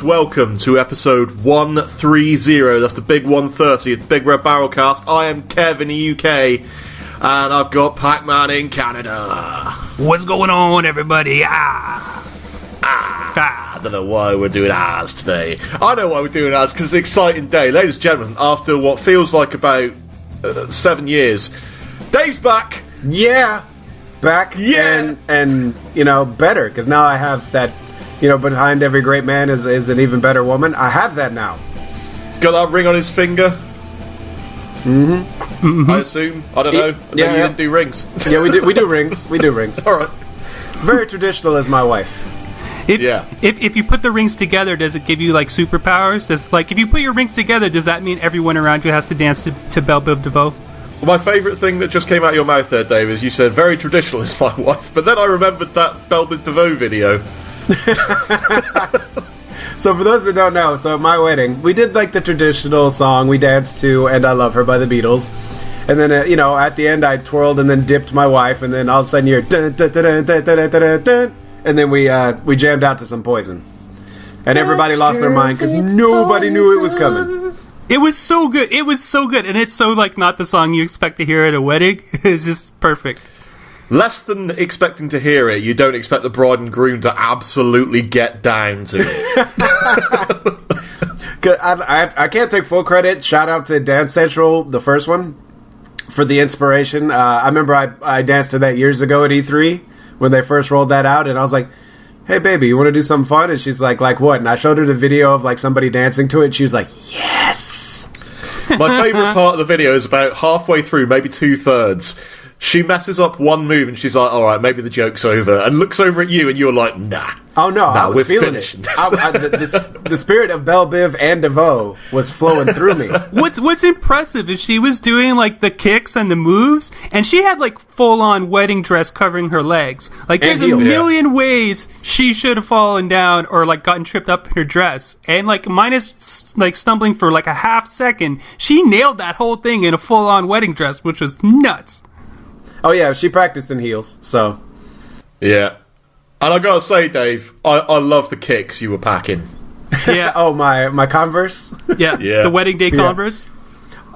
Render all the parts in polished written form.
folks, welcome to episode 130. That's the big 130. It's the Big Red Barrelcast. I am Kev in the UK, and I've got Pacman in Canada. What's going on, everybody? I don't know why we're doing ours today. I know why we're doing ours, because it's an exciting day. Ladies and gentlemen, after what feels like about 7 years, Dave's back. Yeah, back. Yeah. And you know, better, because now I have that, you know, behind every great man is an even better woman. I have that now. He's got that ring on his finger. Mm-hmm. I assume. I don't know. You didn't do rings. Yeah, we do rings. We do rings. All right. Very traditional as my wife. If you put the rings together, does it give you like superpowers? If you put your rings together, does that mean everyone around you has to dance to Belle Biv DeVoe? Well, my favourite thing that just came out of your mouth there, Dave, is you said very traditional is my wife, but then I remembered that Belle Biv DeVoe video. So for those that don't know, so at my wedding, we did like the traditional song we danced to, "And I Love Her" by the Beatles. And then, you know, at the end I twirled and then dipped my wife, and then all of a sudden you're dun, dun, dun, dun, dun, dun, dun, dun, and then we jammed out to some Poison. And everybody lost their mind because nobody knew it was coming. It was so good. It was so good. And it's so, like, not the song you expect to hear at a wedding. It's just perfect. Less than expecting to hear it, you don't expect the bride and groom to absolutely get down to it. I can't take full credit. Shout out to Dance Central, the first one, for the inspiration. I remember I danced to that years ago at E3 when they first rolled that out, and I was like, "Hey, baby, you want to do something fun?" And she's like, "What?" And I showed her the video of like somebody dancing to it, and she was like, "Yes!" My favourite part of the video is about halfway through, maybe 2/3. She messes up one move and she's like, "Alright, maybe the joke's over," and looks over at you and you're like, "Nah." Oh no, I was feeling it. The spirit of Belle Biv and DeVoe was flowing through me. What's impressive is she was doing like the kicks and the moves, and she had like full-on wedding dress covering her legs. Like there's a million ways she should have fallen down or like gotten tripped up in her dress, and like minus like stumbling for like a half second, she nailed that whole thing in a full-on wedding dress, which was nuts. Oh yeah, she practiced in heels, so yeah. And I gotta say, Dave, I love the kicks you were packing. Yeah. Oh, my Converse? Yeah. The wedding day Converse?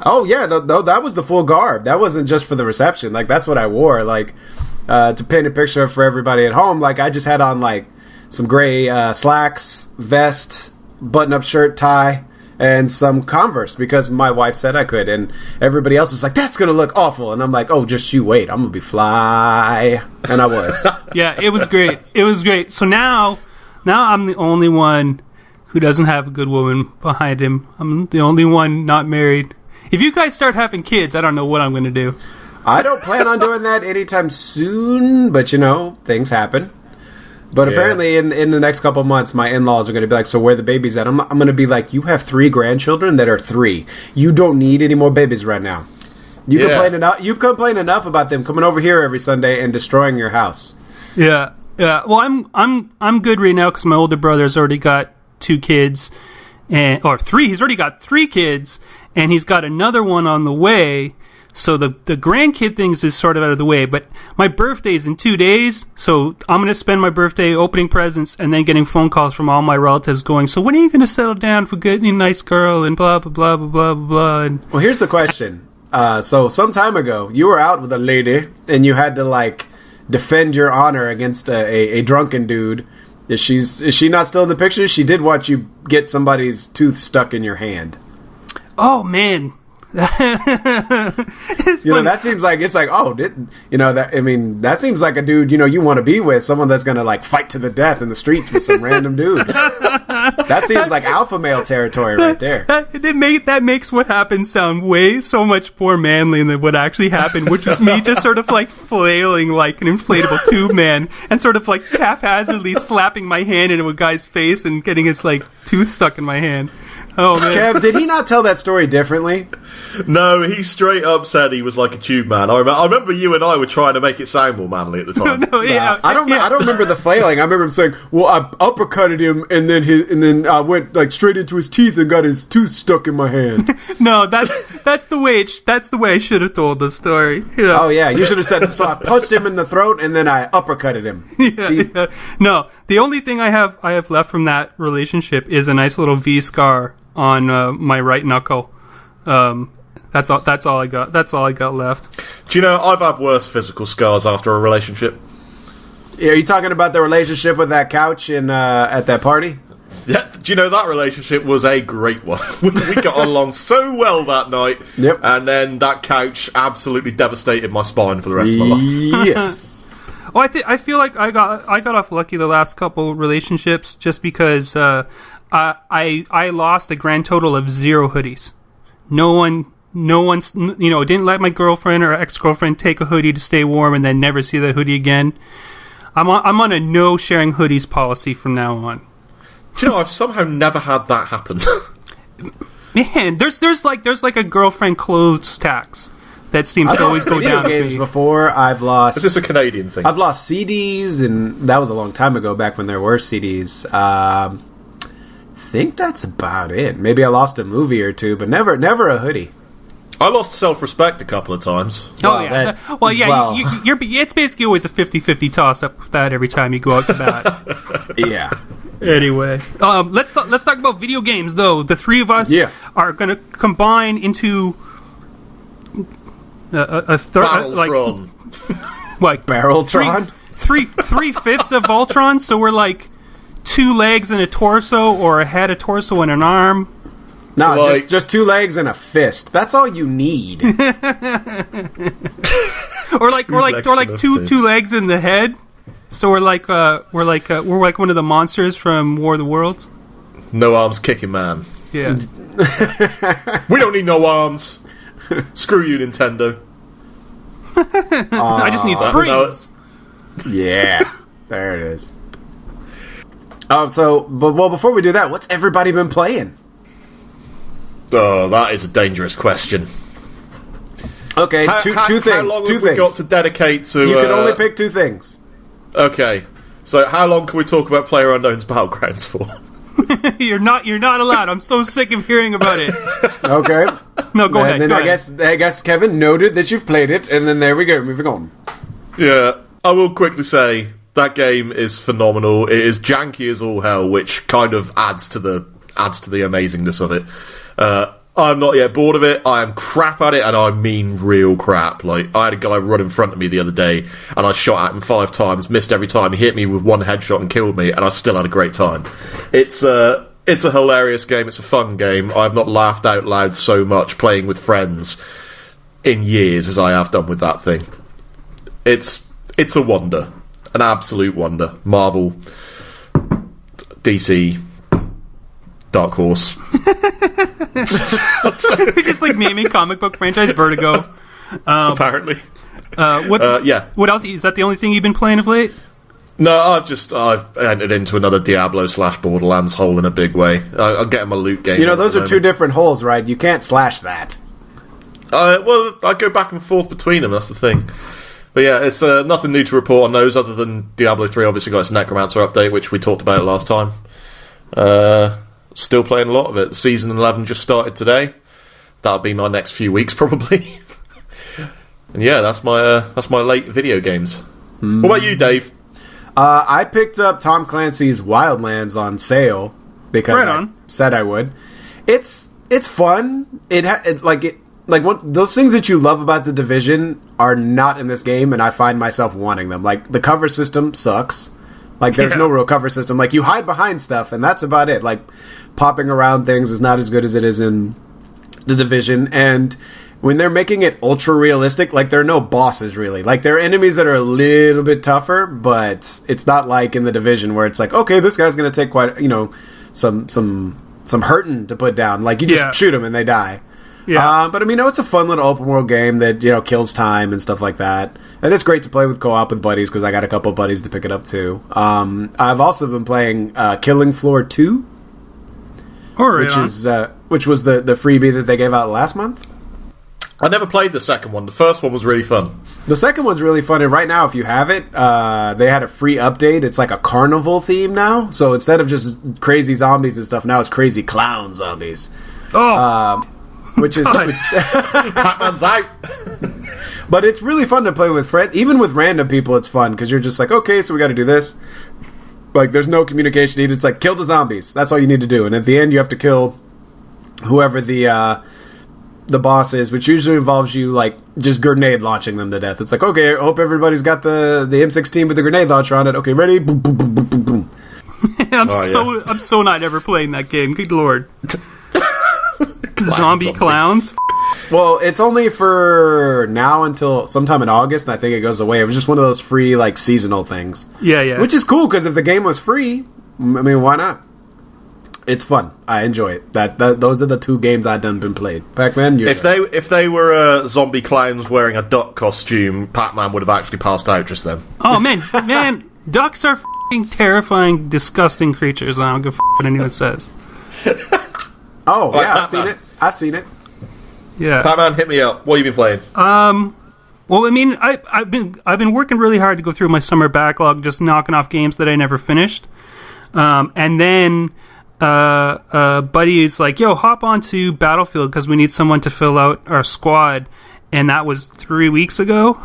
Oh, yeah, that was the full garb. That wasn't just for the reception. Like, that's what I wore. Like, to paint a picture for everybody at home, like, I just had on, like, some gray slacks, vest, button-up shirt, tie, and some Converse, because my wife said I could. And everybody else is like, "That's going to look awful." And I'm like, "Oh, just you wait. I'm going to be fly." And I was. Yeah, it was great. It was great. So now I'm the only one who doesn't have a good woman behind him. I'm the only one not married. If you guys start having kids, I don't know what I'm going to do. I don't plan on doing that anytime soon, but, you know, things happen. But apparently in the next couple of months, my in-laws are going to be like, "So where the babies at?" I'm going to be like, "You have 3 grandchildren that are 3. You don't need any more babies right now. You complain enough about them coming over here every Sunday and destroying your house." Yeah. Well, I'm good right now because my older brother's already got 2 kids, or 3. He's already got 3 kids, and he's got another one on the way. So the grandkid things is sort of out of the way, but my birthday's in 2 days, so I'm going to spend my birthday opening presents and then getting phone calls from all my relatives going, "So when are you going to settle down for getting a nice girl," and blah, blah, blah, blah, blah, blah. And well, here's the question. So some time ago, you were out with a lady, and you had to, like, defend your honor against a drunken dude. Is she not still in the picture? She did watch you get somebody's tooth stuck in your hand. Oh, man. That seems like that seems like a dude you want to be with, someone that's gonna like fight to the death in the streets with some random dude. That seems like alpha male territory right there. That makes what happened sound way so much more manly than what actually happened, which was me just sort of like flailing like an inflatable tube man and sort of like haphazardly slapping my hand into a guy's face and getting his like tooth stuck in my hand. Oh, man. Kev, did he not tell that story differently? No, he straight up said he was like a tube man. I remember you and I were trying to make it sound more manly at the time. I don't remember the flailing. I remember him saying, "Well, I uppercutted him, and then I went like straight into his teeth and got his tooth stuck in my hand." No, that's that's the way I should have told the story. You know? Oh yeah, you should have said. So I punched him in the throat and then I uppercutted him. Yeah. No, the only thing I have left from that relationship is a nice little V scar on my right knuckle. That's all I got. That's all I got left. Do you know I've had worse physical scars after a relationship? Are you talking about the relationship with that couch in at that party? Yeah, do you know that relationship was a great one? We got along so well that night. Yep. And then that couch absolutely devastated my spine for the rest of my life. Yes. Well, I feel like I got off lucky the last couple relationships just because I lost a grand total of 0 hoodies. No one's didn't let my girlfriend or ex-girlfriend take a hoodie to stay warm and then never see that hoodie again. I'm on a no sharing hoodies policy from now on. Do you know, I've somehow never had that happen. Man, there's like a girlfriend clothes tax that seems to always go down. Games before I've lost. Is this a Canadian thing? I've lost CDs, and that was a long time ago. Back when there were CDs. I think that's about it. Maybe I lost a movie or two, but never a hoodie. I lost self-respect a couple of times. Oh, yeah. It's basically always a 50-50 toss-up with that every time you go out to bat. Yeah. Anyway, let's talk about video games, though. The three of us are going to combine into a third... Barreltron. Like Barreltron? Three-fifths of Voltron, so we're like 2 legs and a torso, or a head, a torso, and an arm. No, just 2 legs and a fist. That's all you need. or like two legs in the head. So we're like one of the monsters from War of the Worlds. No arms kicking man. Yeah. We don't need no arms. Screw you, Nintendo. I just need springs. Yeah. There it is. But before we do that, what's everybody been playing? Oh, that is a dangerous question. Okay, two things. How long have we got to dedicate to... You can only pick 2 things. Okay, so how long can we talk about PlayerUnknown's Battlegrounds for? You're not allowed. I'm so sick of hearing about it. Okay. No, go ahead. I guess Kevin noted that you've played it, and then there we go. Moving on. Yeah, I will quickly say that game is phenomenal. It is janky as all hell, which kind of adds to the amazingness of it. I'm not yet bored of it. I am crap at it, and I mean real crap. Like, I had a guy run in front of me the other day, and I shot at him 5 times, missed every time. He hit me with 1 headshot and killed me, and I still had a great time. It's a hilarious game. It's a fun game. I've not laughed out loud so much playing with friends in years as I have done with that thing. It's a wonder, an absolute wonder. Marvel, DC, Dark Horse. We're just like naming comic book franchise Vertigo. Apparently. What else? Is that the only thing you've been playing of late? No, I've entered into another Diablo/Borderlands hole in a big way. I'm getting my loot game. You know, those are 2 different holes, right? You can't slash that. Well, I go back and forth between them, that's the thing. But yeah, it's nothing new to report on those other than Diablo 3 obviously got its Necromancer update, which we talked about last time. Still playing a lot of it. Season 11 just started today. That'll be my next few weeks, probably. And yeah, that's my late video games. What about you, Dave? I picked up Tom Clancy's Wildlands on sale because I said I would. It's fun. Those things that you love about The Division are not in this game, and I find myself wanting them. Like, the cover system sucks. Like, there's no real cover system. Like, you hide behind stuff, and that's about it. Like, popping around things is not as good as it is in The Division. And when they're making it ultra-realistic, like, there are no bosses, really. Like, there are enemies that are a little bit tougher, but it's not like in The Division where it's like, okay, this guy's going to take quite, some hurting to put down. Like, you just shoot them and they die. Yeah. But, it's a fun little open-world game that, kills time and stuff like that. And it's great to play with co-op with buddies, because I got a couple of buddies to pick it up, too. I've also been playing Killing Floor 2, which was the freebie that they gave out last month. I never played the second one. The first one was really fun. The second one's really fun, and right now, if you have it, they had a free update. It's like a carnival theme now. So instead of just crazy zombies and stuff, now it's crazy clown zombies. Oh! which is Pacman's out. But it's really fun to play with friends. Even with random people, it's fun because you're just like, okay, so we got to do this. Like, there's no communication needed. It's like, kill the zombies. That's all you need to do. And at the end, you have to kill whoever the boss is, which usually involves you, like, just grenade launching them to death. It's like, okay, I hope everybody's got the M16 with the grenade launcher on it. Okay, ready? Boom, boom, boom, boom, boom, boom. I'm so not ever playing that game. Good lord. Zombie clowns. Well, it's only for now until sometime in August, and I think it goes away. It was just one of those free, like, seasonal things. Yeah. Which is cool, because if the game was free, I mean, why not? It's fun. I enjoy it. Those are the two games I've been played. Pac-Man, if they were zombie clowns wearing a duck costume, Pac-Man would have actually passed out just then. Oh, man, ducks are f***ing terrifying, disgusting creatures. I don't give a f*** what anyone says. Oh, yeah, I've seen it. Yeah. Pac-Man, hit me up. What have you been playing? Well, I mean, I've been working really hard to go through my summer backlog, just knocking off games that I never finished. And then buddy is like, "Yo, hop onto Battlefield because we need someone to fill out our squad," and that was 3 weeks ago.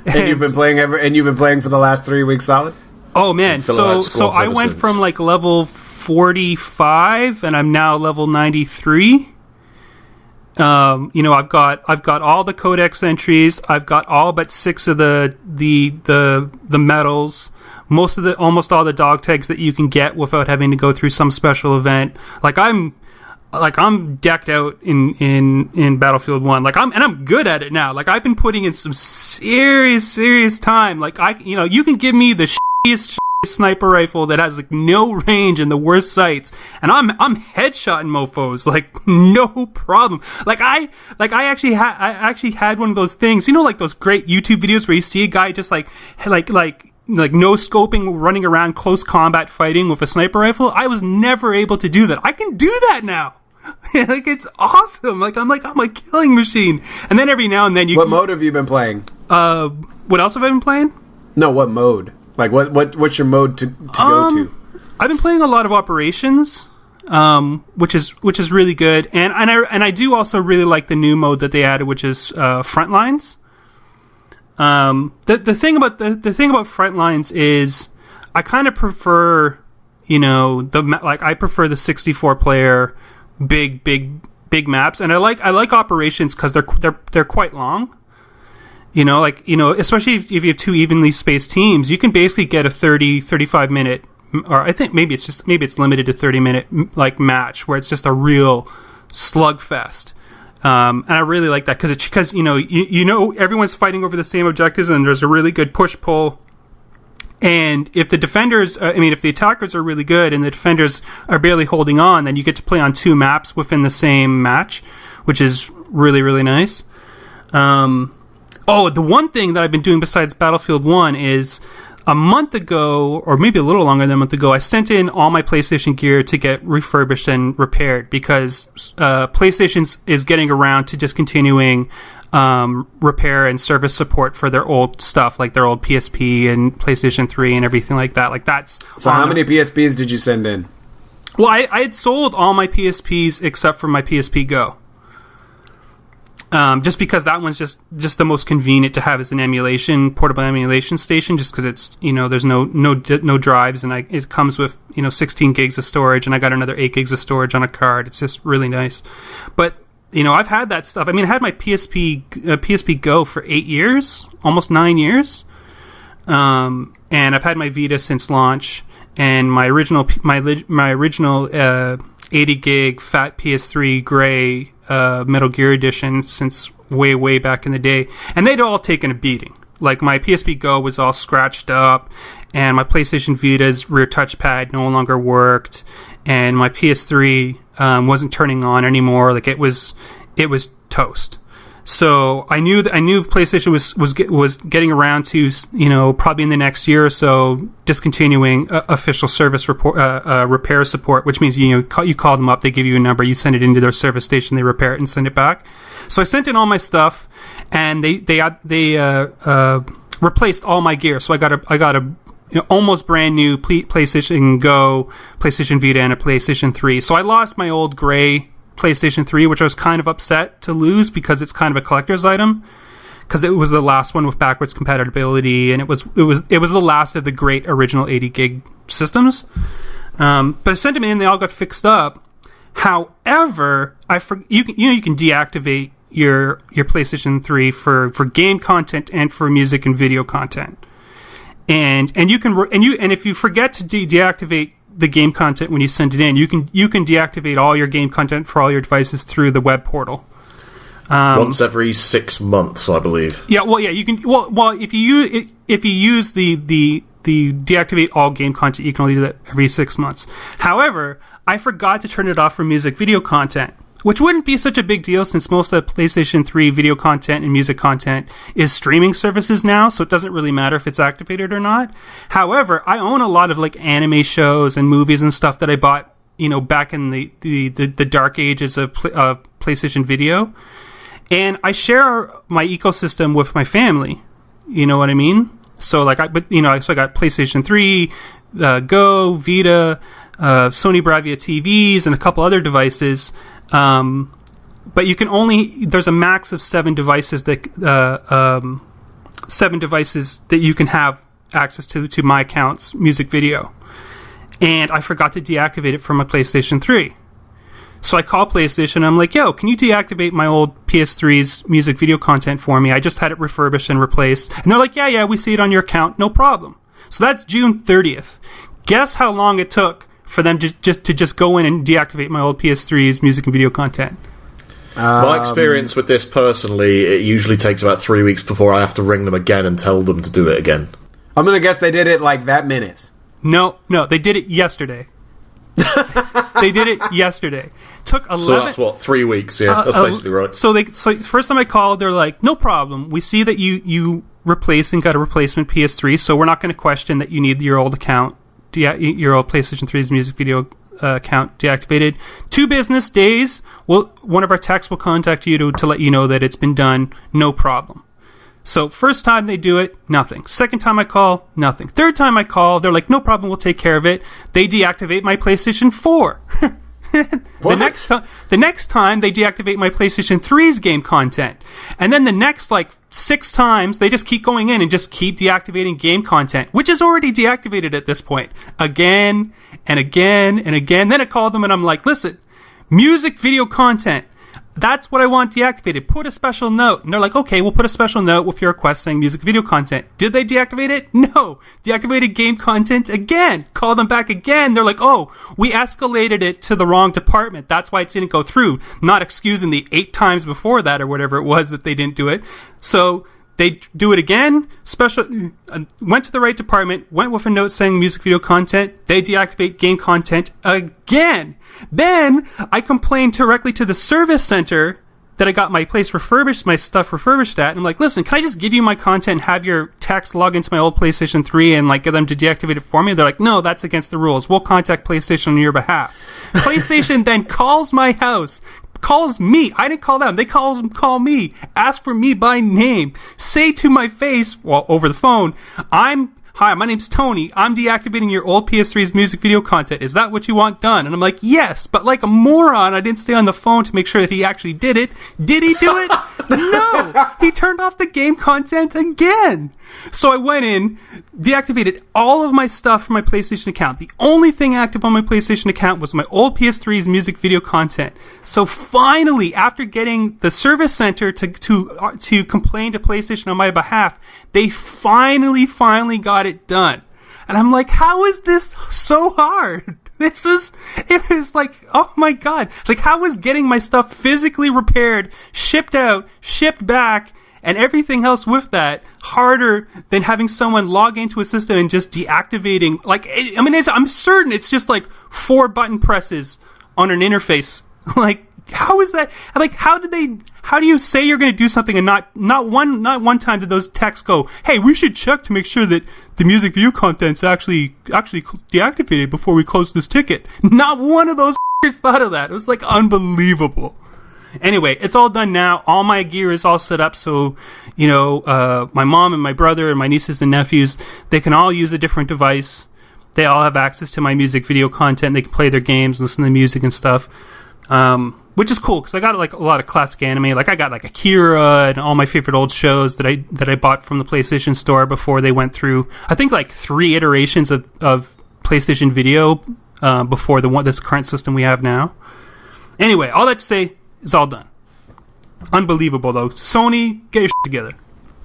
and you've been playing for the last 3 weeks solid. Oh man, so I went from like level 45, and I'm now level 93. I've got all the codex entries. I've got all but 6 of the medals. Almost all the dog tags that you can get without having to go through some special event. I'm decked out in Battlefield 1. I'm good at it now. Like, I've been putting in some serious time. Like, you can give me the shittiest sniper rifle that has like no range and the worst sights, and I'm headshotting mofos like no problem. I actually had one of those things, like those great YouTube videos where you see a guy just like no scoping, running around close combat fighting with a sniper rifle. I was never able to do that. I can do that now. Like, it's awesome. I'm a killing machine. And then every now and then What mode have you been playing? What else have I been playing? No, what mode? Like, what's your mode to go to? I've been playing a lot of Operations, which is really good, and I do also really like the new mode that they added, which is Frontlines. The thing about Frontlines is I kind of prefer, I prefer the 64 player big maps, and I like Operations because they're quite long. Especially if you have 2 evenly spaced teams, you can basically get a 35 minute, or I think maybe it's limited to 30-minute like match where it's just a real slugfest. And I really like that because everyone's fighting over the same objectives, and there's a really good push pull. And if the defenders, if the attackers are really good and the defenders are barely holding on, then you get to play on 2 maps within the same match, which is really, really nice. The one thing that I've been doing besides Battlefield 1 is a month ago, or maybe a little longer than a month ago, I sent in all my PlayStation gear to get refurbished and repaired because PlayStation is getting around to discontinuing repair and service support for their old stuff, like their old PSP and PlayStation 3 and everything like that. Like, that's... So how many PSPs did you send in? Well, I had sold all my PSPs except for my PSP Go. Just because that one's just the most convenient to have as an portable emulation station, just because it's, there's no drives, and it comes with 16 gigs of storage, and I got another 8 gigs of storage on a card. It's just really nice. But I've had that stuff. I had my PSP Go for 8 years, almost 9 years, and I've had my Vita since launch, and my original 80 gig fat PS3 gray Metal Gear Edition since way back in the day, and they'd all taken a beating. Like, my PSP Go was all scratched up, and my PlayStation Vita's rear touchpad no longer worked, and my PS3 wasn't turning on anymore. Like, it was toast. So I knew PlayStation was getting around to, probably in the next year or so, discontinuing official service repair support, which means you call them up, they give you a number, you send it into their service station, they repair it and send it back. So I sent in all my stuff, and they replaced all my gear. So I got a almost brand new PlayStation Go, PlayStation Vita, and a PlayStation 3. So I lost my old gray PlayStation 3, which I was kind of upset to lose because it's kind of a collector's item. Because it was the last one with backwards compatibility, and it was the last of the great original 80 gig systems. But I sent them in, they all got fixed up. However, you can deactivate your PlayStation 3 for game content and for music and video content. And if you forget to deactivate the game content when you send it in, you can deactivate all your game content for all your devices through the web portal. Once every 6 months, I believe. Yeah, well, yeah, you can. Well, if you use the deactivate all game content, you can only do that every 6 months. However, I forgot to turn it off for music video content, which wouldn't be such a big deal since most of the PlayStation 3 video content and music content is streaming services now, so it doesn't really matter if it's activated or not. However, I own a lot of like anime shows and movies and stuff that I bought, back in the dark ages of PlayStation Video. And I share my ecosystem with my family. You know what I mean? So I got PlayStation 3, Go, Vita, Sony Bravia TVs, and a couple other devices. But you can there's a max of 7 devices that you can have access to my account's music video. And I forgot to deactivate it from my PlayStation 3. So I call PlayStation and I'm like, yo, can you deactivate my old PS3's music video content for me? I just had it refurbished and replaced. And they're like, yeah, we see it on your account, no problem. So that's June 30th. Guess how long it took for them to go in and deactivate my old PS3's music and video content? My experience with this personally, it usually takes about 3 weeks before I have to ring them again and tell them to do it again. I'm going to guess they did it like that minute. No, they did it yesterday. They did it yesterday. Took 11. So that's what, 3 weeks? Yeah, that's basically right. So first time I called, they're like, "No problem. We see that you replaced and got a replacement PS3, so we're not going to question that you need your old account, your old PlayStation 3's music video account deactivated. 2 business days. One of our techs will contact you to let you know that it's been done. No problem." So first time they do it, nothing. Second time I call, nothing. Third time I call, they're like, no problem, we'll take care of it. They deactivate my PlayStation 4. The next time, they deactivate my PlayStation 3's game content. And then the next, 6 times, they just keep going in and just keep deactivating game content, which is already deactivated at this point. Again, and again, and again. Then I call them and I'm like, listen, music video content, that's what I want deactivated. Put a special note. And they're like, okay, we'll put a special note with your request saying music video content. Did they deactivate it? No. Deactivated game content again. Call them back again. They're like, oh, we escalated it to the wrong department. That's why it didn't go through. Not excusing the 8 times before that or whatever it was that they didn't do it. So they do it again. Went to the right department. Went with a note saying music video content. They deactivate game content again. Then I complained directly to the service center that I got my place refurbished, my stuff refurbished at. And I'm like, listen, can I just give you my content and have your techs log into my old PlayStation 3 and get them to deactivate it for me? They're like, no, that's against the rules. We'll contact PlayStation on your behalf. PlayStation then calls my house. Calls me. I didn't call them. They call me. Ask for me by name. Say to my face, over the phone, hi, my name's Tony. I'm deactivating your old PS3's music video content. Is that what you want done? And I'm like, yes. But like a moron, I didn't stay on the phone to make sure that he actually did it. Did he do it? No. He turned off the game content again. So I went in, deactivated all of my stuff from my PlayStation account. The only thing active on my PlayStation account was my old PS3's music video content. So finally, after getting the service center to complain to PlayStation on my behalf, they finally got it done. And I'm like, how is this so hard? It was like, oh my god. How was getting my stuff physically repaired, shipped out, shipped back, and everything else with that harder than having someone log into a system and just deactivating? I'm certain it's just 4 button presses on an interface. How is that? How do you say you're going to do something and not one time did those techs go, hey, we should check to make sure that the music video content's actually deactivated before we close this ticket? Not one of those thought of that. It was unbelievable. Anyway, it's all done now. All my gear is all set up, so my mom and my brother and my nieces and nephews, they can all use a different device. They all have access to my music video content. They can play their games, listen to music and stuff. which is cool because I got like a lot of classic anime. Like I got like Akira and all my favorite old shows that I bought from the PlayStation Store before they went through. I think like 3 iterations of PlayStation Video before this current system we have now. Anyway, all that to say, it's all done. Unbelievable though. Sony, get your shit together.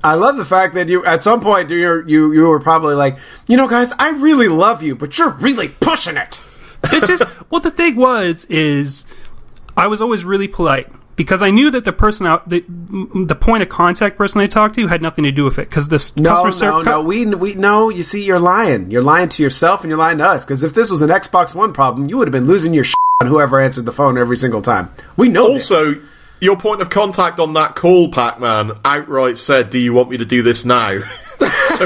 I love the fact that you, at some point, you were probably like, guys, I really love you, but you're really pushing it. It's just, well, the thing is I was always really polite because I knew that the person the point of contact person I talked to had nothing to do with it. Because this customer service. No, you see, you're lying. You're lying to yourself and you're lying to us. Because if this was an Xbox One problem, you would have been losing your shit on whoever answered the phone every single time. We know also, this. Your point of contact on that call, Pacman, outright said, "Do you want me to do this now?" So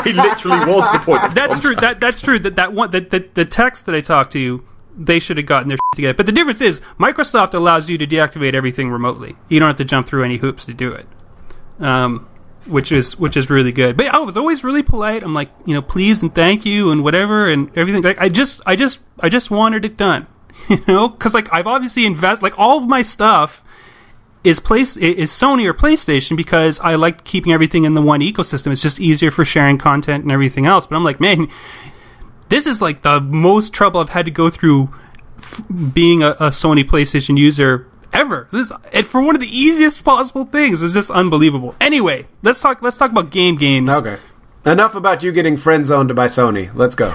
he literally was the point of That's contact. That's true. The text that I talked to, they should have gotten their shit together. But the difference is, Microsoft allows you to deactivate everything remotely. You don't have to jump through any hoops to do it, which is really good. But I was always really polite. I'm like, please and thank you and whatever and everything. Like I just wanted it done, because like I've obviously invested like all of my stuff. Is Sony or PlayStation because I like keeping everything in the one ecosystem. It's just easier for sharing content and everything else. But I'm like, man, this is like the most trouble I've had to go through being a Sony PlayStation user ever. And for one of the easiest possible things. It's just unbelievable. Anyway, let's talk about games. Okay. Enough about you getting friend zoned by Sony. Let's go.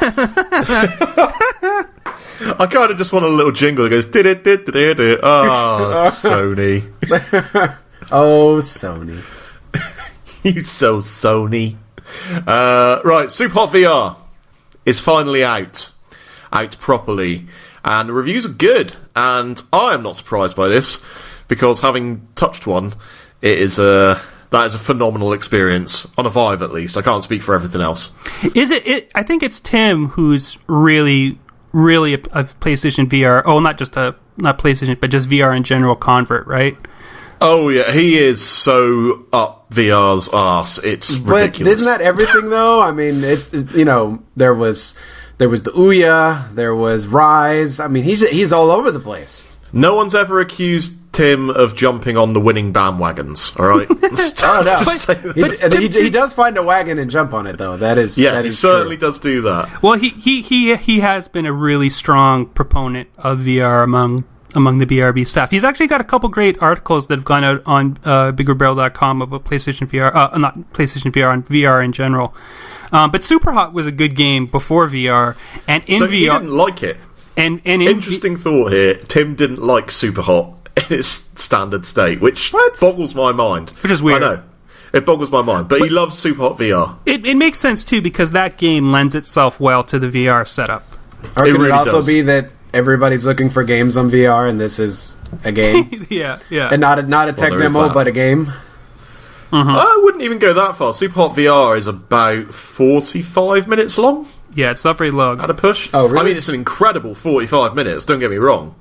I kind of just want a little jingle that goes did. Oh, Sony. Oh, Sony. You so Sony. Right, SuperHot VR is finally out properly, and the reviews are good. And I am not surprised by this because having touched one, that is a phenomenal experience on a Vive at least. I can't speak for everything else. Is it? I think it's Tim who's really a PlayStation VR. Oh, not PlayStation, but just VR in general convert, right? Oh yeah, he is so up VR's arse. It's ridiculous. But isn't that everything though? I mean, there was the Ouya, there was Rise. I mean, he's all over the place. No one's ever accused Tim of jumping on the winning bandwagons. All right. He does find a wagon and jump on it, though. He certainly does do that. Well, he has been a really strong proponent of VR among the BRB staff. He's actually got a couple great articles that have gone out on BigRedBarel.com about PlayStation VR, not PlayStation VR, on VR in general. But SuperHot was a good game before VR, and in VR, he didn't like it. And interesting thought here. Tim didn't like SuperHot in its standard state, which boggles my mind. Which is weird. I know. It boggles my mind. But he loves SuperHot VR. It makes sense, too, because that game lends itself well to the VR setup. Or could it also be that everybody's looking for games on VR and this is a game? Yeah. And not a tech demo, but a game? I wouldn't even go that far. SuperHot VR is about 45 minutes long. Yeah, it's not very long. At a push. Oh, really? I mean, it's an incredible 45 minutes, don't get me wrong.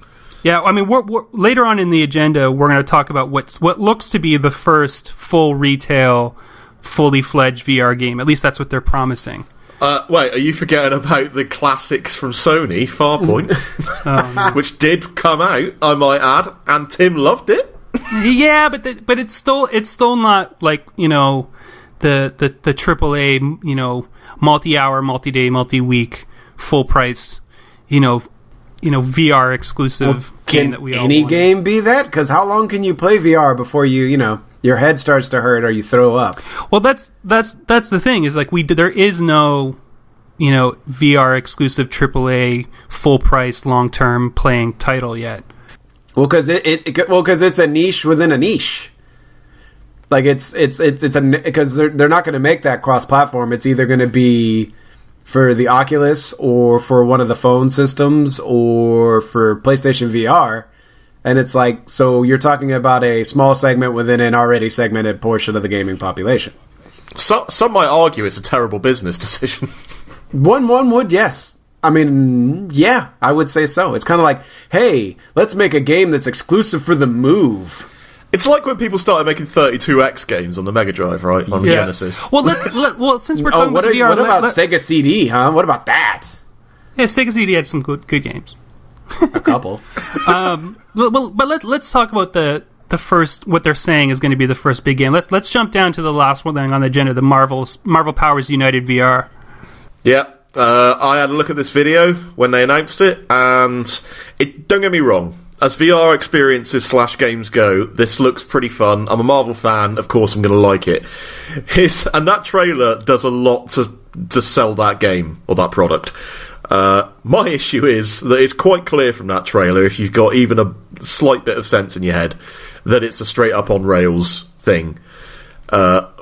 Yeah, I mean, we're later on in the agenda, we're going to talk about what looks to be the first full retail, fully fledged VR game. At least that's what they're promising. Wait, are you forgetting about the classics from Sony, Farpoint, which did come out, I might add, and Tim loved it? Yeah, but it's still not like, the AAA, multi-hour, multi-day, multi-week, full-priced, VR exclusive game that we all any wanted. game be that? Because how long can you play VR before your head starts to hurt or you throw up? Well, that's the thing is like there is no VR exclusive AAA full price long term playing title yet. Well, because it's a niche within a niche. Like it's because they're not going to make that cross platform. It's either going to be for the Oculus or for one of the phone systems or for PlayStation VR. And it's like, so you're talking about a small segment within an already segmented portion of the gaming population. Some might argue it's a terrible business decision. One would, yes. I mean, yeah, I would say so. It's kind of like, hey, let's make a game that's exclusive for the Move. It's like when people started making 32X games on the Mega Drive, right? On the Genesis. Well, since we're talking about VR... What about Sega CD, huh? What about that? Yeah, Sega CD had some good games. A couple. But let's talk about the first, what they're saying is going to be the first big game. Let's jump down to the last one on the agenda, the Marvel Powers United VR. Yeah, I had a look at this video when they announced it, and don't get me wrong, as VR experiences / games go, this looks pretty fun. I'm a Marvel fan, of course I'm going to like it. And that trailer does a lot to sell that game, or that product. My issue is that it's quite clear from that trailer, if you've got even a slight bit of sense in your head, that it's a straight up on rails thing,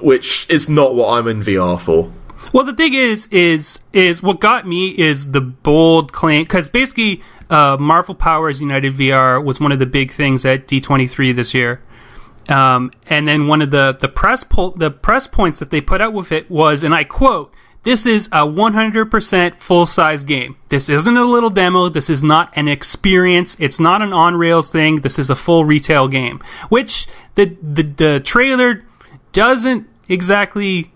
which is not what I'm in VR for. Well, the thing is what got me is the bold claim, because basically Marvel Powers United VR was one of the big things at D23 this year. And then one of the press points that they put out with it was, and I quote, "This is a 100% full-size game. This isn't a little demo. This is not an experience. It's not an on-rails thing. This is a full retail game." Which the trailer doesn't exactly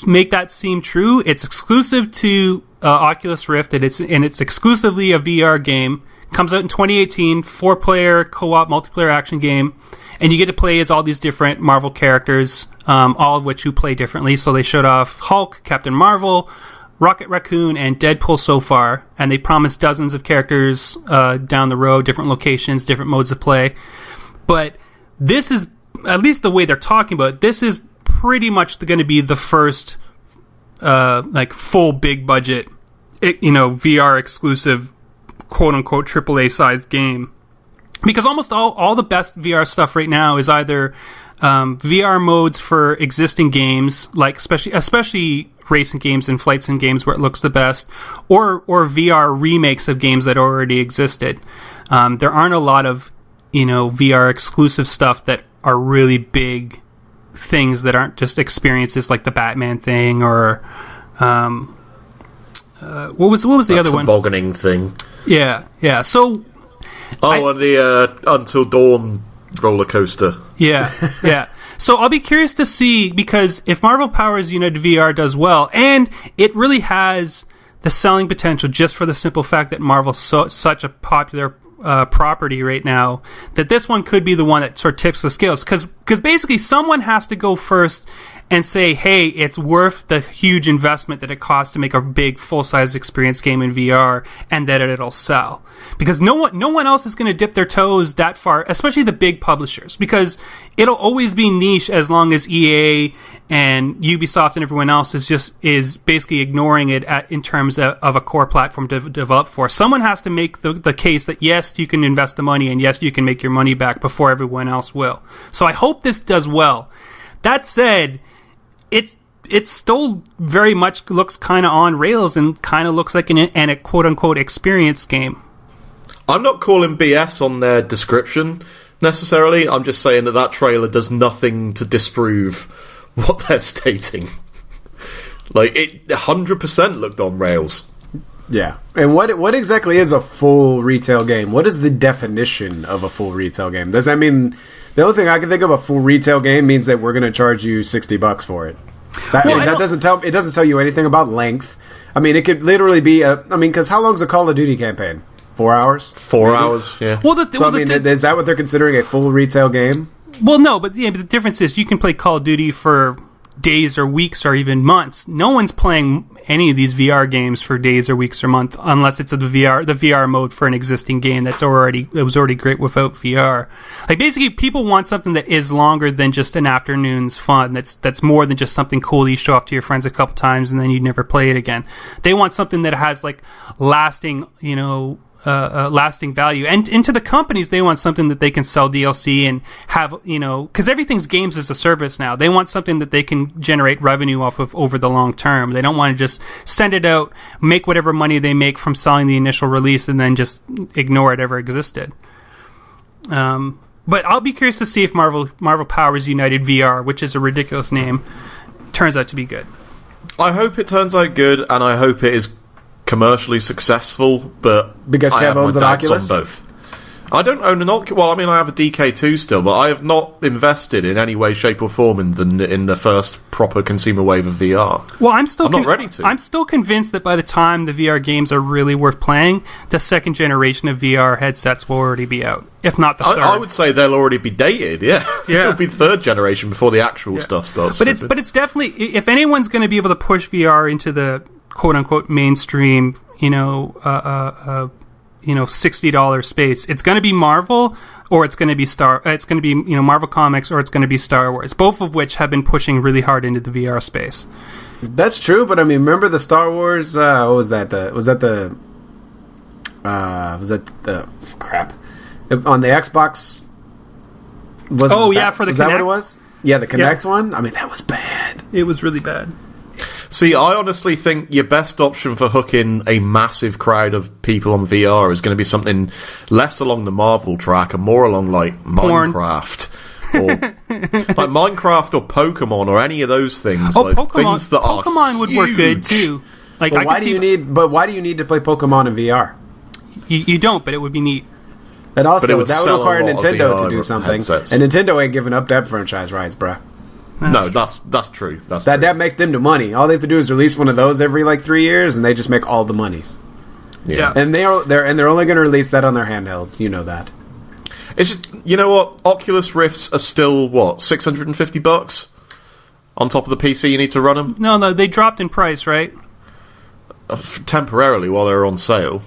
make that seem true. It's exclusive to Oculus Rift, and it's exclusively a VR game. Comes out in 2018, 4-player co-op multiplayer action game. And you get to play as all these different Marvel characters, all of which who play differently. So they showed off Hulk, Captain Marvel, Rocket Raccoon, and Deadpool so far. And they promised dozens of characters down the road, different locations, different modes of play. But this is, at least the way they're talking about it, this is pretty much going to be the first full big budget, VR exclusive, quote-unquote AAA sized game. Because almost all the best VR stuff right now is either VR modes for existing games, like especially racing games and flight sim games where it looks the best, or VR remakes of games that already existed. There aren't a lot of VR exclusive stuff that are really big things that aren't just experiences, like the Batman thing or what was the other one? Tobogganing thing. Yeah. So. And the Until Dawn roller coaster. Yeah. So I'll be curious to see, because if Marvel Powers United VR does well, and it really has the selling potential just for the simple fact that Marvel's such a popular property right now, that this one could be the one that sort of tips the scales. Because basically someone has to go first and say, hey, it's worth the huge investment that it costs to make a big full-size experience game in VR, and that it'll sell. Because no one else is going to dip their toes that far, especially the big publishers, because it'll always be niche as long as EA and Ubisoft and everyone else is basically ignoring it in terms of a core platform to develop for. Someone has to make the case that yes, you can invest the money, and yes, you can make your money back before everyone else will. So I hope this does well. That said, it still very much looks kind of on rails and kind of looks like a quote-unquote experience game. I'm not calling BS on their description necessarily. I'm just saying that trailer does nothing to disprove what they're stating. Like, it 100% looked on rails. Yeah. And what exactly is a full retail game? What is the definition of a full retail game? Does that mean... The only thing I can think of, a full retail game means that we're going to charge you $60 for it. That doesn't tell you anything about length. I mean, it could literally be because how long's a Call of Duty campaign? 4 hours? 4 hours, yeah. Well, is that what they're considering a full retail game? Well, no, but the difference is you can play Call of Duty for days or weeks or even months. No one's playing any of these VR games for days or weeks or months unless it's the VR mode for an existing game that was already great without VR. Like, basically, people want something that is longer than just an afternoon's fun. That's more than just something cool you show off to your friends a couple times and then you never play it again. They want something that has like lasting, lasting value. And into the companies, they want something that they can sell DLC and have, because everything's games as a service now. They want something that they can generate revenue off of over the long term. They don't want to just send it out, make whatever money they make from selling the initial release, and then just ignore it ever existed. But I'll be curious to see if Marvel Powers United VR, which is a ridiculous name, turns out to be good. I hope it turns out good, and I hope it is commercially successful, but because Kev owns an Oculus on both. I don't own an Oculus. Well, I mean, I have a DK2 still, but I have not invested in any way, shape, or form in the first proper consumer wave of VR. Well, I'm not ready to. I'm still convinced that by the time the VR games are really worth playing, the second generation of VR headsets will already be out, if not the third. I would say they'll already be dated. Yeah, it'll be the third generation before the actual stuff starts. But it's definitely, if anyone's going to be able to push VR into the quote unquote mainstream, $60 space, it's going to be Marvel, or it's going to be Marvel Comics, or it's going to be Star Wars, both of which have been pushing really hard into the VR space. That's true, but I mean, remember the Star Wars? What was that? Was that the crap on the Xbox? For the Kinect. Was that what it was? Yeah, the Kinect one. I mean, that was bad. It was really bad. See, I honestly think your best option for hooking a massive crowd of people on VR is going to be something less along the Marvel track and more along, like, Minecraft. Or like Minecraft or Pokemon or any of those things. Like, Pokemon. Things that Pokemon would work good, too. Like, why do you need to play Pokemon in VR? You don't, but it would be neat. And also, that would require Nintendo to do something. Headsets. And Nintendo ain't giving up that franchise rights, bruh. That's true. That makes them the money. All they have to do is release one of those every 3 years, and they just make all the monies. Yeah. And they're only going to release that on their handhelds. You know that. It's just, you know what? Oculus Rifts are still $650 on top of the PC. You need to run them. No, they dropped in price, right? Temporarily while they're on sale.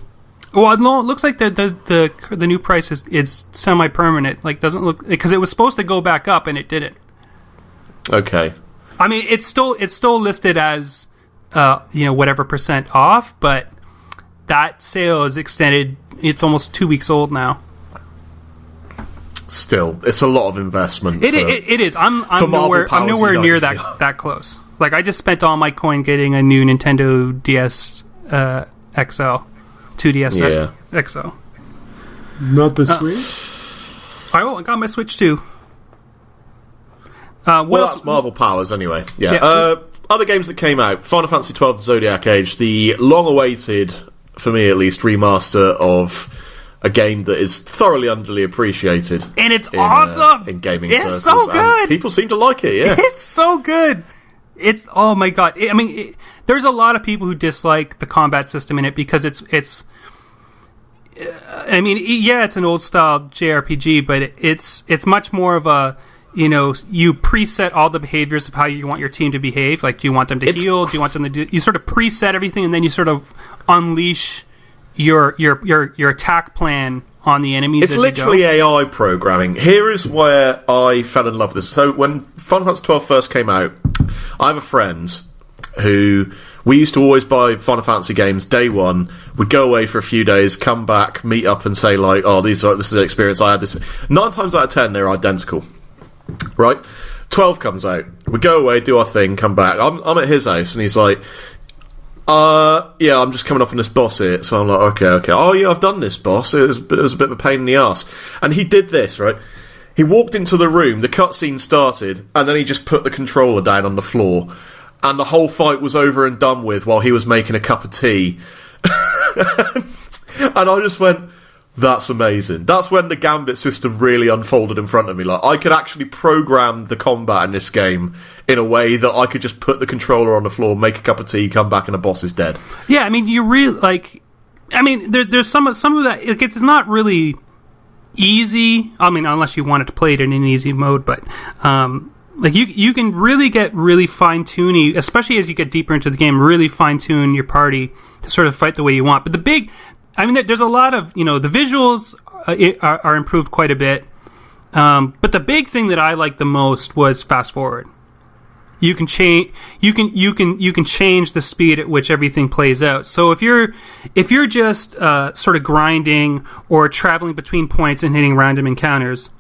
Well, no, it looks like the new price is semi-permanent. Like, doesn't look, because it was supposed to go back up and it didn't. Okay. I mean, it's still listed as whatever % off, but that sale is extended. It's almost 2 weeks old now. Still, it's a lot of investment. It is. I'm nowhere near that close. Like, I just spent all my coin getting a new Nintendo DS XL, 2DS XL. Not the Switch. I got my Switch too. That's Marvel Powers anyway. Yeah. Other games that came out: Final Fantasy XII Zodiac Age, the long-awaited, for me at least, remaster of a game that is thoroughly underappreciated, and it's awesome in gaming circles. So good. And people seem to like it. Yeah, it's so good. It's oh my god. There's a lot of people who dislike the combat system in it because it's. It's an old style JRPG, but it's much more of a. You preset all the behaviors of how you want your team to behave. Like, do you want them to heal? Do you want them to do? You sort of preset everything, and then you sort of unleash your attack plan on the enemies. It's literally AI programming. Here is where I fell in love with this. So when Final Fantasy XII first came out, I have a friend who we used to always buy Final Fantasy games day one. We'd go away for a few days, come back, meet up, and say like, "Oh, this is the experience I had." This 9 times out of 10, they're identical. Right, 12 comes out. We go away, do our thing, come back. I'm at his house, and he's like, I'm just coming up on this boss here." So I'm like, okay. "Oh yeah, I've done this boss. It was a bit of a pain in the ass." And he did this, right? He walked into the room, the cutscene started, and then he just put the controller down on the floor, and the whole fight was over and done with while he was making a cup of tea. And I just went, that's amazing. That's when the Gambit system really unfolded in front of me. Like, I could actually program the combat in this game in a way that I could just put the controller on the floor, make a cup of tea, come back, and the boss is dead. Yeah, I mean, you really like. I mean, there's some of that. It's not really easy. I mean, unless you wanted to play it in an easy mode, but like you can really get really fine tuning, especially as you get deeper into the game. Really fine tune your party to sort of fight the way you want. But there's a lot of, the visuals are improved quite a bit. But the big thing that I liked the most was fast forward. You can change the speed at which everything plays out. So if you're just sort of grinding or traveling between points and hitting random encounters,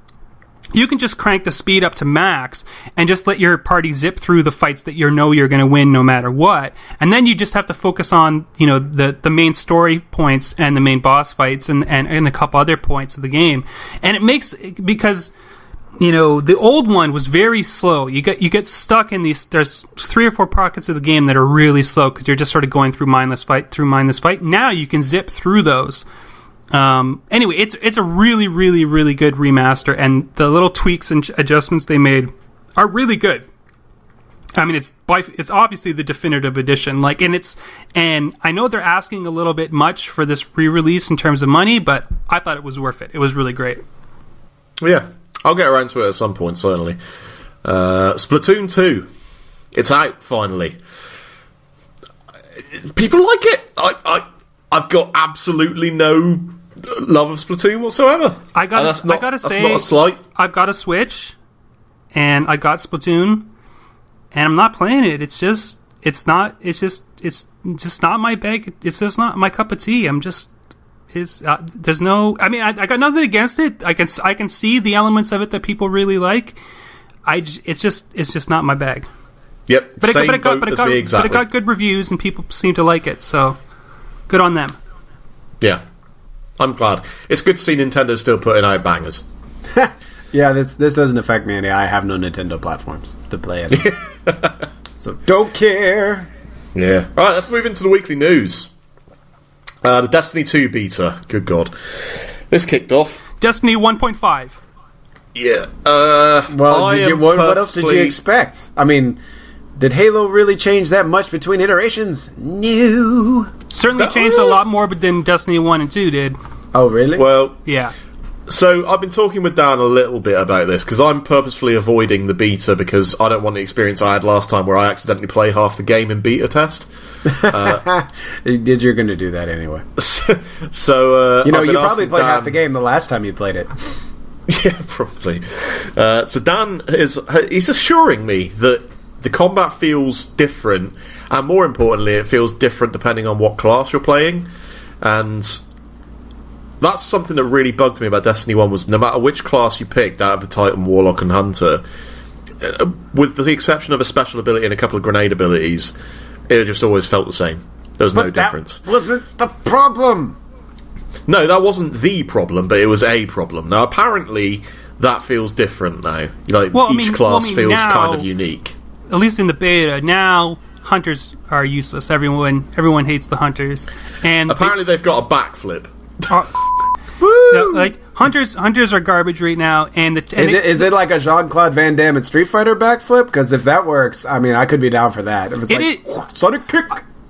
you can just crank the speed up to max and just let your party zip through the fights that you're going to win no matter what. And then you just have to focus on, the main story points and the main boss fights and a couple other points of the game. And it makes, because, the old one was very slow. You get stuck in there's 3 or 4 pockets of the game that are really slow because you're just sort of going through mindless fight. Now you can zip through those. Anyway, it's a really, really, really good remaster, and the little tweaks and adjustments they made are really good. I mean, it's obviously the definitive edition. Like, and I know they're asking a little bit much for this re-release in terms of money, but I thought it was worth it. It was really great. Yeah, I'll get around to it at some point, certainly. Splatoon 2. It's out, finally. People like it. I've got absolutely no love of Splatoon whatsoever. I gotta say, that's not a slight. I've got a Switch, and I got Splatoon, and I'm not playing it. It's just not my bag. It's just not my cup of tea. There's no. I mean, I got nothing against it. I can see the elements of it that people really like. It's just not my bag. Yep. But it got good reviews, and people seem to like it. So good on them. Yeah, I'm glad. It's good to see Nintendo still putting out bangers. Yeah, this doesn't affect me any. I have no Nintendo platforms to play it. So don't care. Yeah. All right, let's move into the weekly news. The Destiny 2 beta. Good God. This kicked off. Destiny 1.5. Yeah. What else did you expect? I mean, did Halo really change that much between iterations? No. Certainly changed a lot more than Destiny 1 and 2 did. Oh, really? Well, yeah. So I've been talking with Dan a little bit about this because I'm purposefully avoiding the beta because I don't want the experience I had last time where I accidentally play half the game in beta test. You're going to do that anyway. So you probably played half the game the last time you played it. Yeah, probably. So Dan he's assuring me that the combat feels different, and more importantly, it feels different depending on what class you're playing, and that's something that really bugged me about Destiny 1 was no matter which class you picked out of the Titan, Warlock and Hunter, with the exception of a special ability and a couple of grenade abilities, it just always felt the same. There was no difference. That wasn't the problem! No, that wasn't the problem, but it was a problem. Now, apparently, that feels different now. Each class feels now, kind of unique. At least in the beta, now Hunters are useless. Everyone hates the Hunters. And apparently they've got a backflip. Hunters are garbage right now, is it like a Jean-Claude Van Damme and Street Fighter backflip? Because if that works, I mean, I could be down for that. If it's Sonic kick,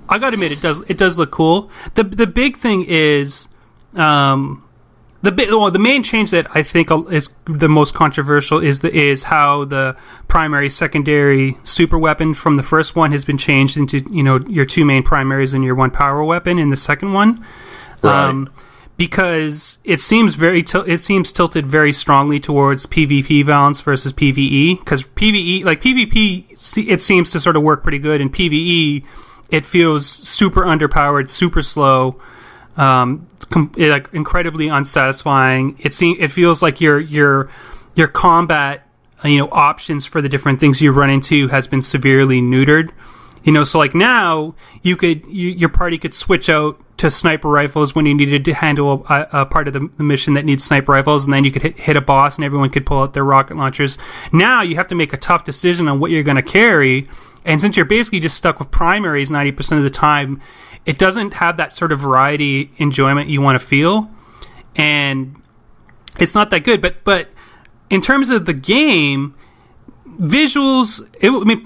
I gotta admit, it does look cool. The big thing is, the main change that I think is the most controversial is how the primary secondary super weapon from the first one has been changed into your two main primaries and your one power weapon in the second one. Right. Because it seems tilted very strongly towards PvP balance versus PvE. Because PvP, it seems to sort of work pretty good, and PvE, it feels super underpowered, super slow, incredibly unsatisfying. It feels like your combat options for the different things you run into has been severely neutered. So like now your party could switch out to sniper rifles when you needed to handle a part of the mission that needs sniper rifles, and then you could hit a boss and everyone could pull out their rocket launchers. Now you have to make a tough decision on what you're going to carry, and since you're basically just stuck with primaries 90% of the time, it doesn't have that sort of variety enjoyment you want to feel, and it's not that good. But in terms of the game, visuals,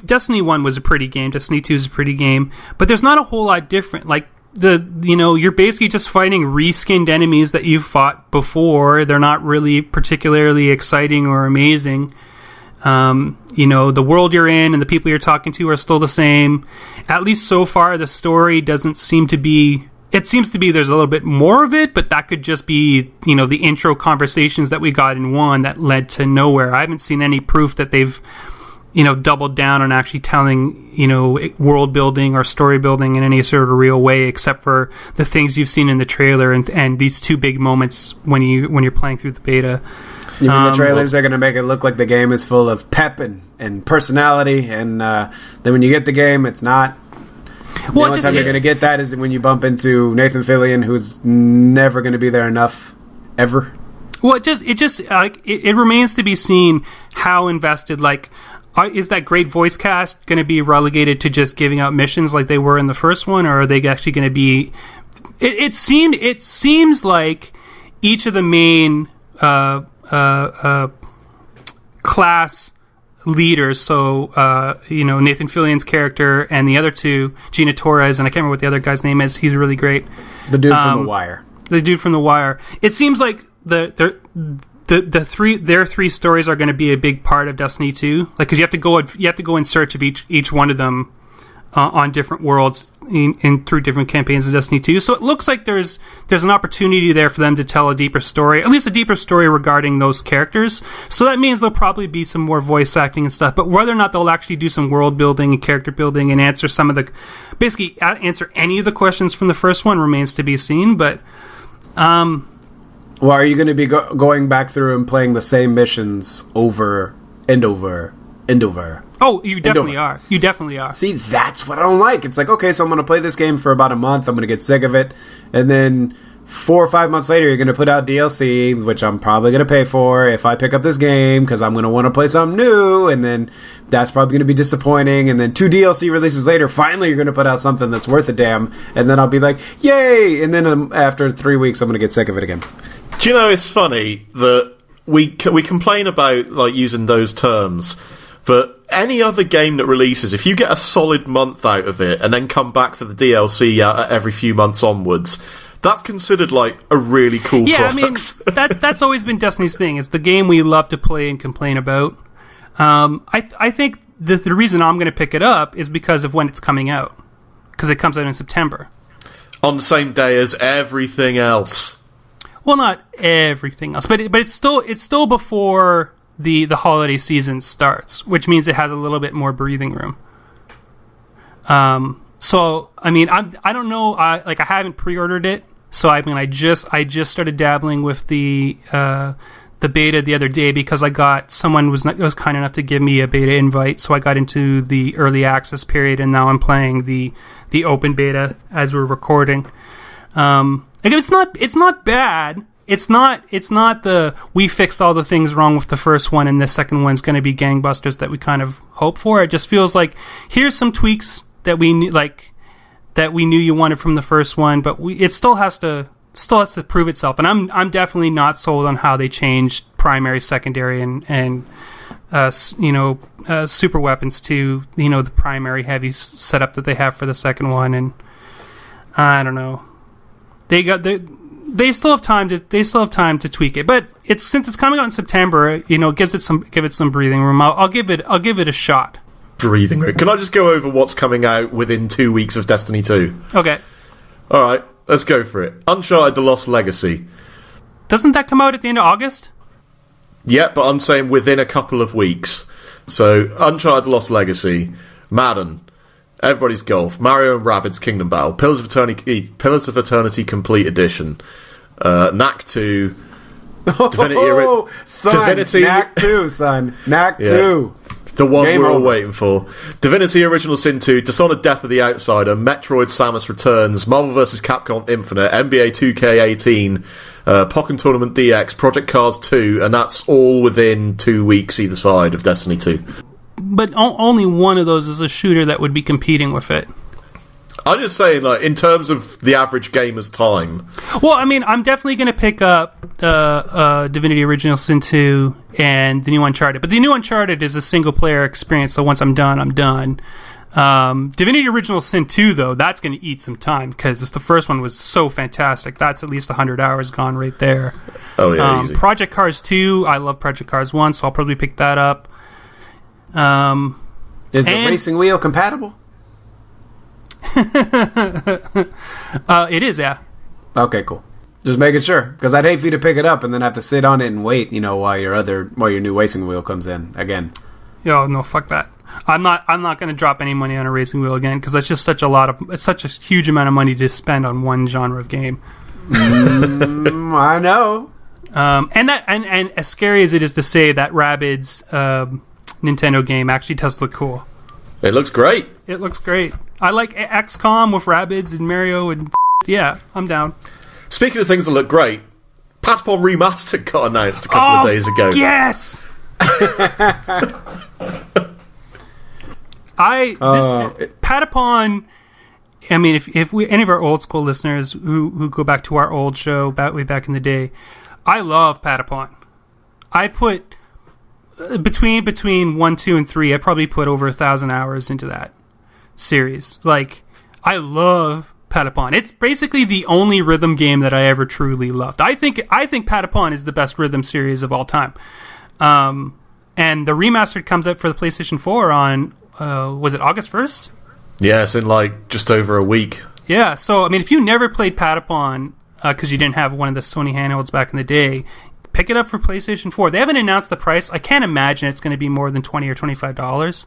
Destiny 1 was a pretty game, Destiny 2 is a pretty game, but there's not a whole lot different. Like, you're basically just fighting reskinned enemies that you've fought before. They're not really particularly exciting or amazing. The world you're in and the people you're talking to are still the same. At least so far, the story doesn't seem to be... It seems to be there's a little bit more of it, but that could just be, the intro conversations that we got in 1 that led to nowhere. I haven't seen any proof that they've, doubled down on actually telling, world building or story building in any sort of real way, except for the things you've seen in the trailer and these two big moments when you're playing through the beta. You mean the trailers are going to make it look like the game is full of pep and personality, and then when you get the game, it's not. The only time you're going to get that is when you bump into Nathan Fillion, who's never going to be there enough, ever. Well, it remains to be seen how invested. Is that great voice cast going to be relegated to just giving out missions like they were in the first one, or are they actually going to be? It seems like each of the main class leaders, so Nathan Fillion's character and the other two, Gina Torres, and I can't remember what the other guy's name is. He's really great. The dude from The Wire. The dude from The Wire. It seems like their three stories are going to be a big part of Destiny 2. Like, because you have to go in search of each one of them on different worlds in through different campaigns of Destiny 2. So it looks like there's an opportunity there for them to tell a deeper story, at least a deeper story regarding those characters. So that means there'll probably be some more voice acting and stuff. But whether or not they'll actually do some world building and character building and answer answer any of the questions from the first one remains to be seen. But well, are you going to be going back through and playing the same missions over and over and over? Oh, you definitely are. You definitely are. See, that's what I don't like. It's like, okay, so I'm going to play this game for about a month. I'm going to get sick of it. And then 4 or 5 months later, you're going to put out DLC, which I'm probably going to pay for if I pick up this game because I'm going to want to play something new. And then that's probably going to be disappointing. And then 2 DLC releases later, finally you're going to put out something that's worth a damn. And then I'll be like, yay! And then after 3 weeks, I'm going to get sick of it again. Do you know, it's funny that we complain about like using those terms, but any other game that releases, if you get a solid month out of it and then come back for the DLC every few months onwards, that's considered like a really cool product. I mean, that's always been Destiny's thing. It's the game we love to play and complain about. I think the reason I'm going to pick it up is because of when it's coming out, because it comes out in September. On the same day as everything else. Well, not everything else, but it's still before the holiday season starts, which means it has a little bit more breathing room. So I mean, I don't know. I haven't pre-ordered it, so I mean, I just started dabbling with the beta the other day because I got someone was kind enough to give me a beta invite, so I got into the early access period, and now I'm playing the open beta as we're recording. Again, it's not bad. It's not the we fixed all the things wrong with the first one and the second one's going to be gangbusters that we kind of hope for. It just feels like here's some tweaks that we knew you wanted from the first one, but it still has to prove itself. And I'm definitely not sold on how they changed primary, secondary, and super weapons to the primary heavy setup that they have for the second one. And I don't know. They still have time to tweak it, but since it's coming out in September, give it some breathing room. I'll give it a shot. Breathing room. Can I just go over what's coming out within 2 weeks of Destiny 2? Okay. All right, let's go for it. Uncharted: The Lost Legacy. Doesn't that come out at the end of August? Yeah, but I'm saying within a couple of weeks. So Uncharted: The Lost Legacy, Madden, Everybody's Golf, Mario and Rabbids Kingdom Battle, Pillars of Eternity Complete Edition, Knack 2, Divinity, Knack 2, son. Knack 2. The one Game we're all over. waiting for. Divinity Original Sin 2, Dishonored Death of the Outsider, Metroid Samus Returns, Marvel vs. Capcom Infinite, NBA 2K18, Pokken Tournament DX, Project Cars 2, and that's all within 2 weeks either side of Destiny 2. But only one of those is a shooter that would be competing with it. I'm just saying, like, in terms of the average gamer's time. Well, I mean, I'm definitely going to pick up Divinity Original Sin 2 and the new Uncharted. But the new Uncharted is a single-player experience, so once I'm done, I'm done. Divinity Original Sin 2, though, that's going to eat some time, because the first one was so fantastic. That's at least 100 hours gone right there. Oh, yeah, easy. Project Cars 2, I love Project Cars 1, so I'll probably pick that up. Is the racing wheel compatible? It is, yeah. Okay, cool. Just making sure, because I'd hate for you to pick it up and then have to sit on it and wait, while your new racing wheel comes in again. Yo, no, fuck that. I'm not going to drop any money on a racing wheel again, because that's just it's such a huge amount of money to spend on one genre of game. I know. And as scary as it is to say, that Rabbids Nintendo game actually does look cool. It looks great. It looks great. I like XCOM with Rabbids and Mario and yeah, I'm down. Speaking of things that look great, Patapon Remastered got announced a couple of days ago. Yes! Patapon I mean, if we any of our old school listeners who go back to our old show way back in the day, I love Patapon. I put between 1, 2, and 3. I probably put over 1,000 hours into that series. Like, I love Patapon. It's basically the only rhythm game that I ever truly loved. I think Patapon is the best rhythm series of all time. And the remastered comes out for the PlayStation 4 on was it August 1st? Yeah, it's in like just over a week. Yeah, so I mean, if you never played Patapon because you didn't have one of the Sony handhelds back in the day, pick it up for PlayStation 4. They haven't announced the price. I can't imagine it's going to be more than $20 or $25.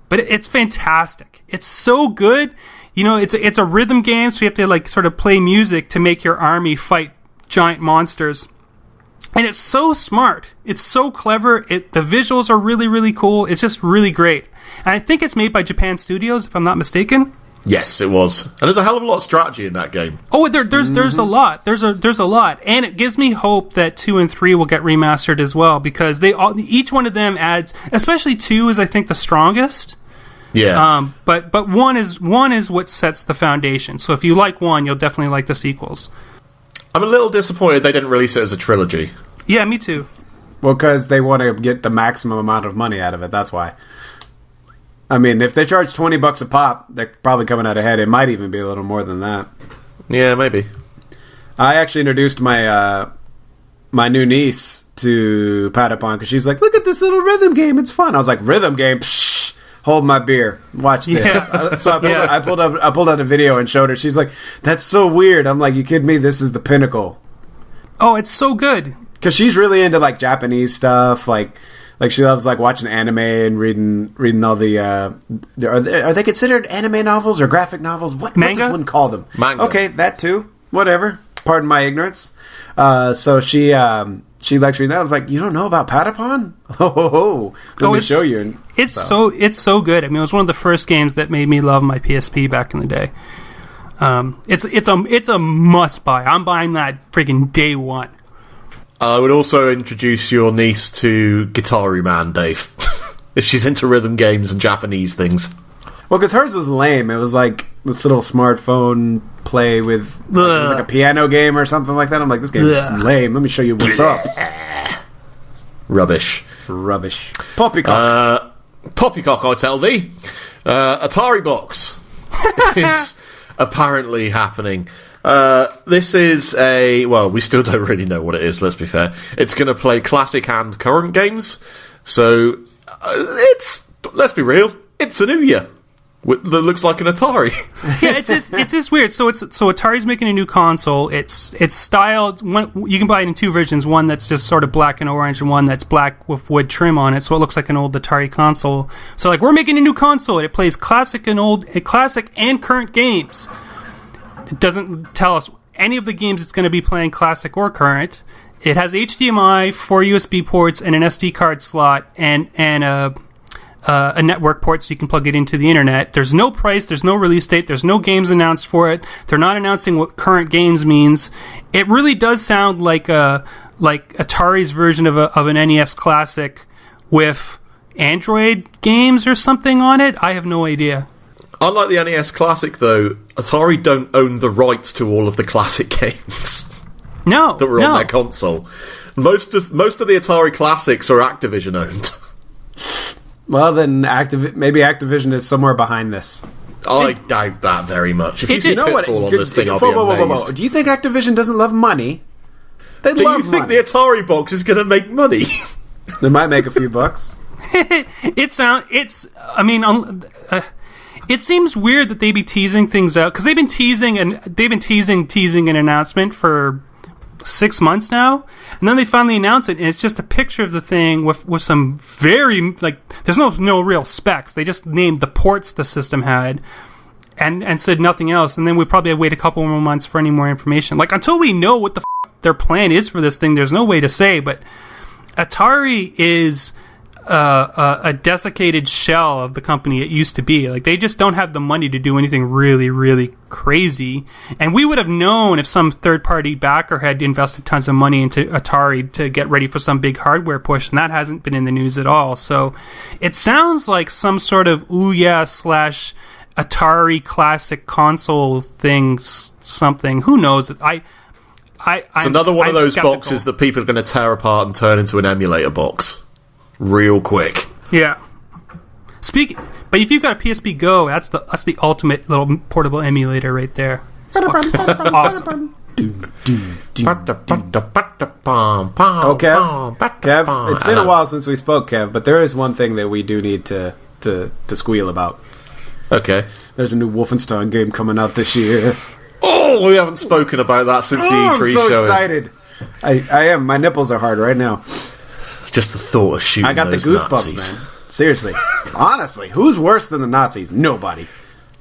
But it's fantastic. It's so good. You know, it's a rhythm game, so you have to like sort of play music to make your army fight giant monsters. And it's so smart. It's so clever. The visuals are really, really cool. It's just really great. And I think it's made by Japan Studios, if I'm not mistaken. Yes, it was. And there's a hell of a lot of strategy in that game. Oh, there's a lot. There's a lot, and it gives me hope that 2 and 3 will get remastered as well, because each one of them adds. Especially 2 is, I think, the strongest. Yeah. But 1 is what sets the foundation. So if you like 1, you'll definitely like the sequels. I'm a little disappointed they didn't release it as a trilogy. Yeah, me too. Well, because they want to get the maximum amount of money out of it. That's why. I mean, if they charge $20 a pop, they're probably coming out ahead. It might even be a little more than that. Yeah, maybe. I actually introduced my my new niece to Patapon because she's like, "Look at this little rhythm game. It's fun." I was like, "Rhythm game? Psh, hold my beer. Watch this." Yeah. So I pulled out a video and showed her. She's like, "That's so weird." I'm like, "You kidding me? This is the pinnacle." Oh, it's so good. Because she's really into like Japanese stuff, like she loves like watching anime and reading all the. Are they considered anime novels or graphic novels? What does one call them? Manga. Okay, that too. Whatever. Pardon my ignorance. So she likes reading that. I was like, "You don't know about Patapon? Let me show you." It's so good. I mean, it was one of the first games that made me love my PSP back in the day. It's a must buy. I'm buying that freaking day one. I would also introduce your niece to Guitar Man, Dave. If she's into rhythm games and Japanese things. Well, because hers was lame. It was like this little smartphone play with... it was like a piano game or something like that. I'm like, this game is lame. Let me show you what's up. Rubbish. Poppycock. Poppycock, I tell thee. Atari Box is apparently happening. This is we still don't really know what it is, let's be fair. It's going to play classic and current games. So, let's be real, it's an Ouya that looks like an Atari. Yeah, it's just weird. So Atari's making a new console. It's styled. You can buy it in 2 versions. One that's just sort of black and orange, and one that's black with wood trim on it. So it looks like an old Atari console. So like, we're making a new console. It plays classic and current games. It doesn't tell us any of the games it's going to be playing, classic or current. It has HDMI, 4 USB ports, and an SD card slot, and a network port so you can plug it into the internet. There's no price, there's no release date, there's no games announced for it. They're not announcing what current games means. It really does sound like Atari's version of an NES Classic with Android games or something on it. I have no idea. Unlike the NES Classic, though, Atari don't own the rights to all of the classic games that were on their console. Most of the Atari Classics are Activision owned. Well, then maybe Activision is somewhere behind this. I doubt that very much. If you see Pitfall on this thing, I'll be amazed. Do you think Activision doesn't love money? Do you think the Atari box is going to make money? They might make a few bucks. It seems weird that they be teasing things out, because they've been teasing an announcement for 6 months now, and then they finally announce it, and it's just a picture of the thing with some very, like, there's no real specs. They just named the ports the system had and said nothing else, and then we probably wait a couple more months for any more information. Like, until we know what the their plan is for this thing, there's no way to say. But Atari is a desiccated shell of the company it used to be. Like, they just don't have the money to do anything really, really crazy. And we would have known if some third-party backer had invested tons of money into Atari to get ready for some big hardware push, and that hasn't been in the news at all. So it sounds like some sort of Ouya / Atari classic console things, something. Who knows? It's another one of those skeptical. boxes that people are going to tear apart and turn into an emulator box real quick. Yeah. But if you've got a PSP Go, that's the ultimate little portable emulator right there. It's fucking awesome. Kev, it's been a while since we spoke, Kev, but there is one thing that we do need to squeal about. Okay. There's a new Wolfenstein game coming out this year. Oh, we haven't spoken about that since the E3 I'm so showing. excited. I am. My nipples are hard right now. Just the thought of shooting I got the those goosebumps, Nazis. man. Seriously. Honestly, who's worse than the Nazis? Nobody.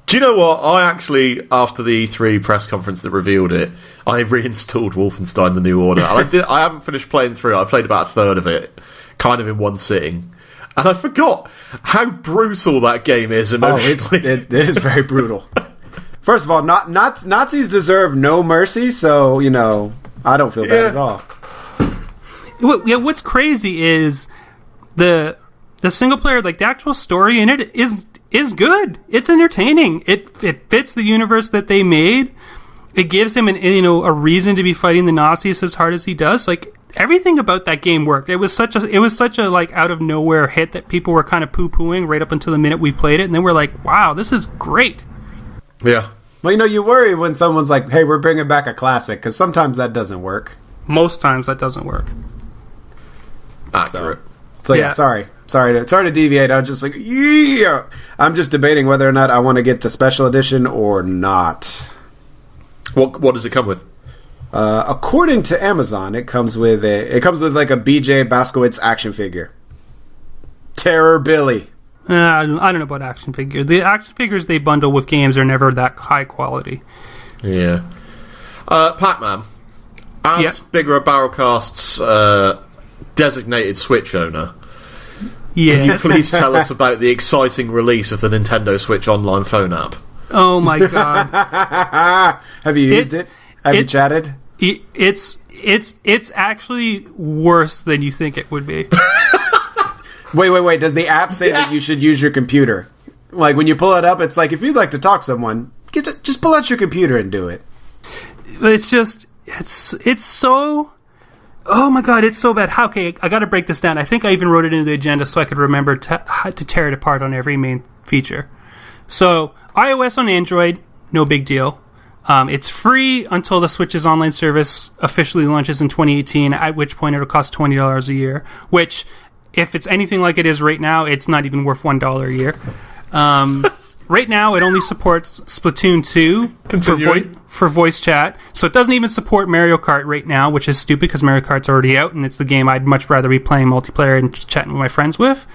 Do you know what? I actually, after the E3 press conference that revealed it, I reinstalled Wolfenstein: The New Order. And I haven't finished playing through it. I played about a third of it, kind of in one sitting. And I forgot how brutal that game is emotionally. It is very brutal. First of all, Nazis deserve no mercy, so, I don't feel bad at all. What's crazy is the single player, like the actual story in it is good. It's entertaining. It fits the universe that they made. It gives him a reason to be fighting the Nazis as hard as he does. Like everything about that game worked. It was such a like out of nowhere hit that people were kind of poo-pooing right up until the minute we played it, and then we're like, wow, this is great. Yeah. Well, you worry when someone's like, hey, we're bringing back a classic, because sometimes that doesn't work. Most times that doesn't work. Accurate. So yeah, sorry to deviate. I was just like, yeah. I'm just debating whether or not I want to get the special edition or not. What does it come with? According to Amazon, it comes with like a BJ Blazkowicz action figure. Terror Billy. I don't know about action figures. The action figures they bundle with games are never that high quality. Yeah. Pacman, as BigRedBarelcast's designated Switch owner, can you please tell us about the exciting release of the Nintendo Switch online phone app? Oh my god! Have you used it? Have you chatted? It's actually worse than you think it would be. Wait. Does the app say that you should use your computer? Like, when you pull it up, it's like, if you'd like to talk to someone, just pull out your computer and do it. But it's so... Oh my god, it's so bad. Okay, I gotta break this down. I think I even wrote it into the agenda so I could remember to tear it apart on every main feature. So, iOS on Android, no big deal. It's free until the Switch's online service officially launches in 2018, at which point it'll cost $20 a year, which... If it's anything like it is right now, it's not even worth $1 a year. Right now, it only supports Splatoon 2 for voice chat. So it doesn't even support Mario Kart right now, which is stupid because Mario Kart's already out, and it's the game I'd much rather be playing multiplayer and chatting with my friends with.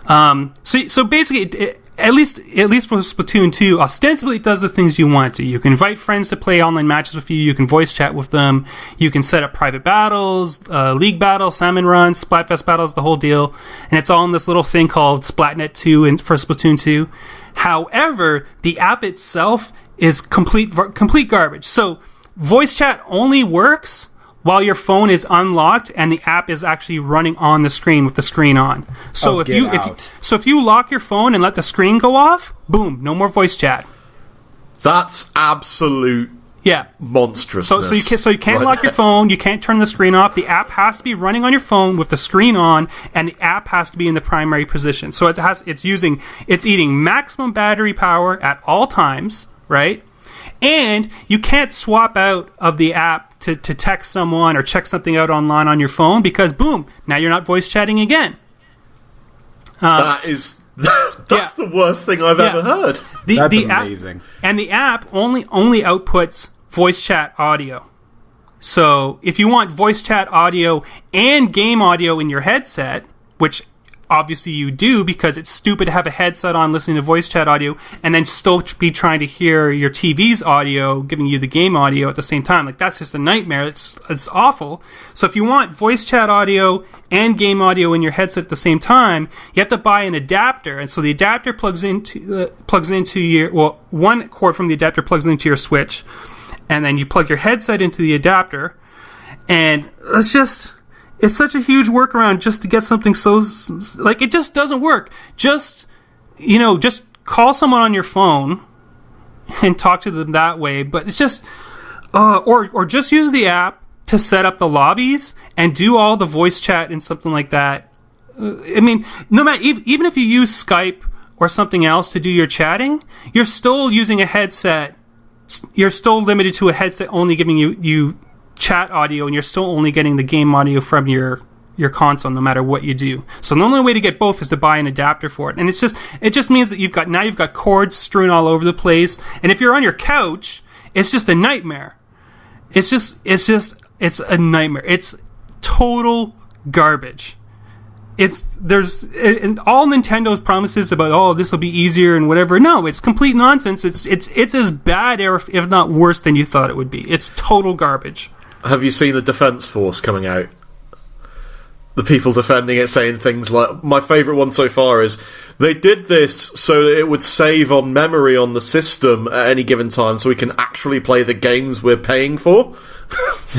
So basically, at least for Splatoon 2, ostensibly it does the things you want to. You can invite friends to play online matches with you. You can voice chat with them. You can set up private battles, league battles, salmon runs, Splatfest battles, the whole deal. And it's all in this little thing called Splatnet 2 for Splatoon 2. However, the app itself is complete garbage. So voice chat only works while your phone is unlocked and the app is actually running on the screen with the screen on. So if you lock your phone and let the screen go off, boom, no more voice chat. That's absolute monstrousness. So you can't lock your phone, you can't turn the screen off. The app has to be running on your phone with the screen on, and the app has to be in the primary position. So it's eating maximum battery power at all times, right? And you can't swap out of the app to text someone or check something out online on your phone because, boom, now you're not voice chatting again. That's the worst thing I've ever heard. That's amazing. And the app only outputs voice chat audio. So if you want voice chat audio and game audio in your headset, which obviously you do because it's stupid to have a headset on listening to voice chat audio and then still be trying to hear your TV's audio giving you the game audio at the same time. Like, that's just a nightmare. It's awful. So if you want voice chat audio and game audio in your headset at the same time, you have to buy an adapter. And so the adapter plugs into your... Well, one cord from the adapter plugs into your Switch, and then you plug your headset into the adapter, and it's such a huge workaround just to get something so... Like, it just doesn't work. Just call someone on your phone and talk to them that way, but it's just or just use the app to set up the lobbies and do all the voice chat and something like that. I mean, no matter even if you use Skype or something else to do your chatting, you're still using a headset. You're still limited to a headset only giving you chat audio, and you're still only getting the game audio from your console, no matter what you do. So the only way to get both is to buy an adapter for it, and it just means that you've got cords strewn all over the place, and if you're on your couch, it's just a nightmare. It's a nightmare. It's total garbage. All Nintendo's promises about this will be easier and whatever. No, it's complete nonsense. It's as bad, if not worse, than you thought it would be. It's total garbage. Have you seen the Defense Force coming out? The people defending it saying things like, my favourite one so far is, they did this so that it would save on memory on the system at any given time so we can actually play the games we're paying for.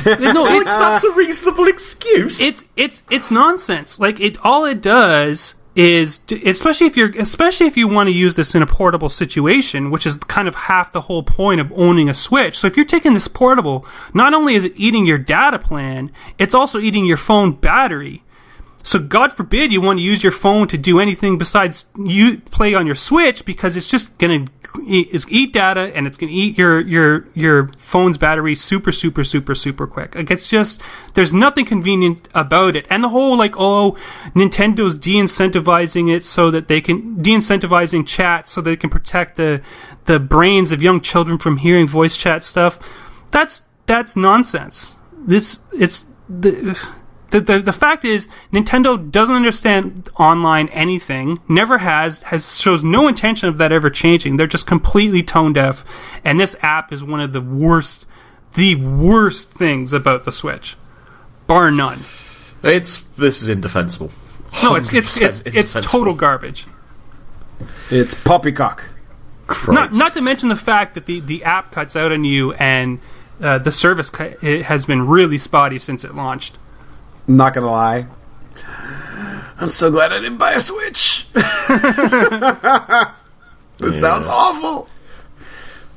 No, that's a reasonable excuse. It's nonsense. All it does is, especially if you want to use this in a portable situation, which is kind of half the whole point of owning a Switch. So if you're taking this portable, not only is it eating your data plan, it's also eating your phone battery. So God forbid you want to use your phone to do anything besides you play on your Switch, because it's just going to eat data, and it's going to eat your phone's battery super quick. It's just, there's nothing convenient about it. And the whole Nintendo's de-incentivizing it so that they can de-incentivizing chat so they can protect the brains of young children from hearing voice chat stuff. That's nonsense. The fact is, Nintendo doesn't understand online anything, never shows no intention of that ever changing. They're just completely tone deaf, and this app is one of the worst things about the Switch, bar none. This is indefensible. No, it's total garbage. It's poppycock. Not to mention the fact that the app cuts out on you, and the service has been really spotty since it launched. Not gonna lie, I'm so glad I didn't buy a Switch. This sounds awful.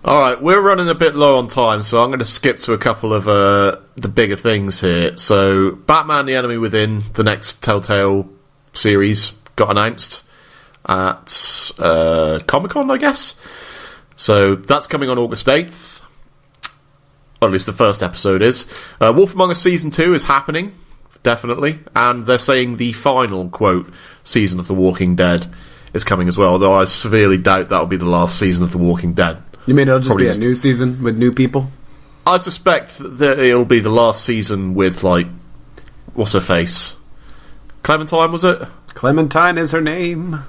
Alright, we're running a bit low on time, so I'm going to skip to a couple of the bigger things here. So, Batman the Enemy Within, the next Telltale series, got announced at Comic-Con, I guess. So, that's coming on August 8th. Or at least the first episode is. Wolf Among Us Season 2 is happening. Definitely, and they're saying the final, quote, season of The Walking Dead is coming as well, although I severely doubt that'll be the last season of The Walking Dead. You mean it'll just be a new season with new people? I suspect that it'll be the last season with, what's her face? Clementine, was it? Clementine is her name.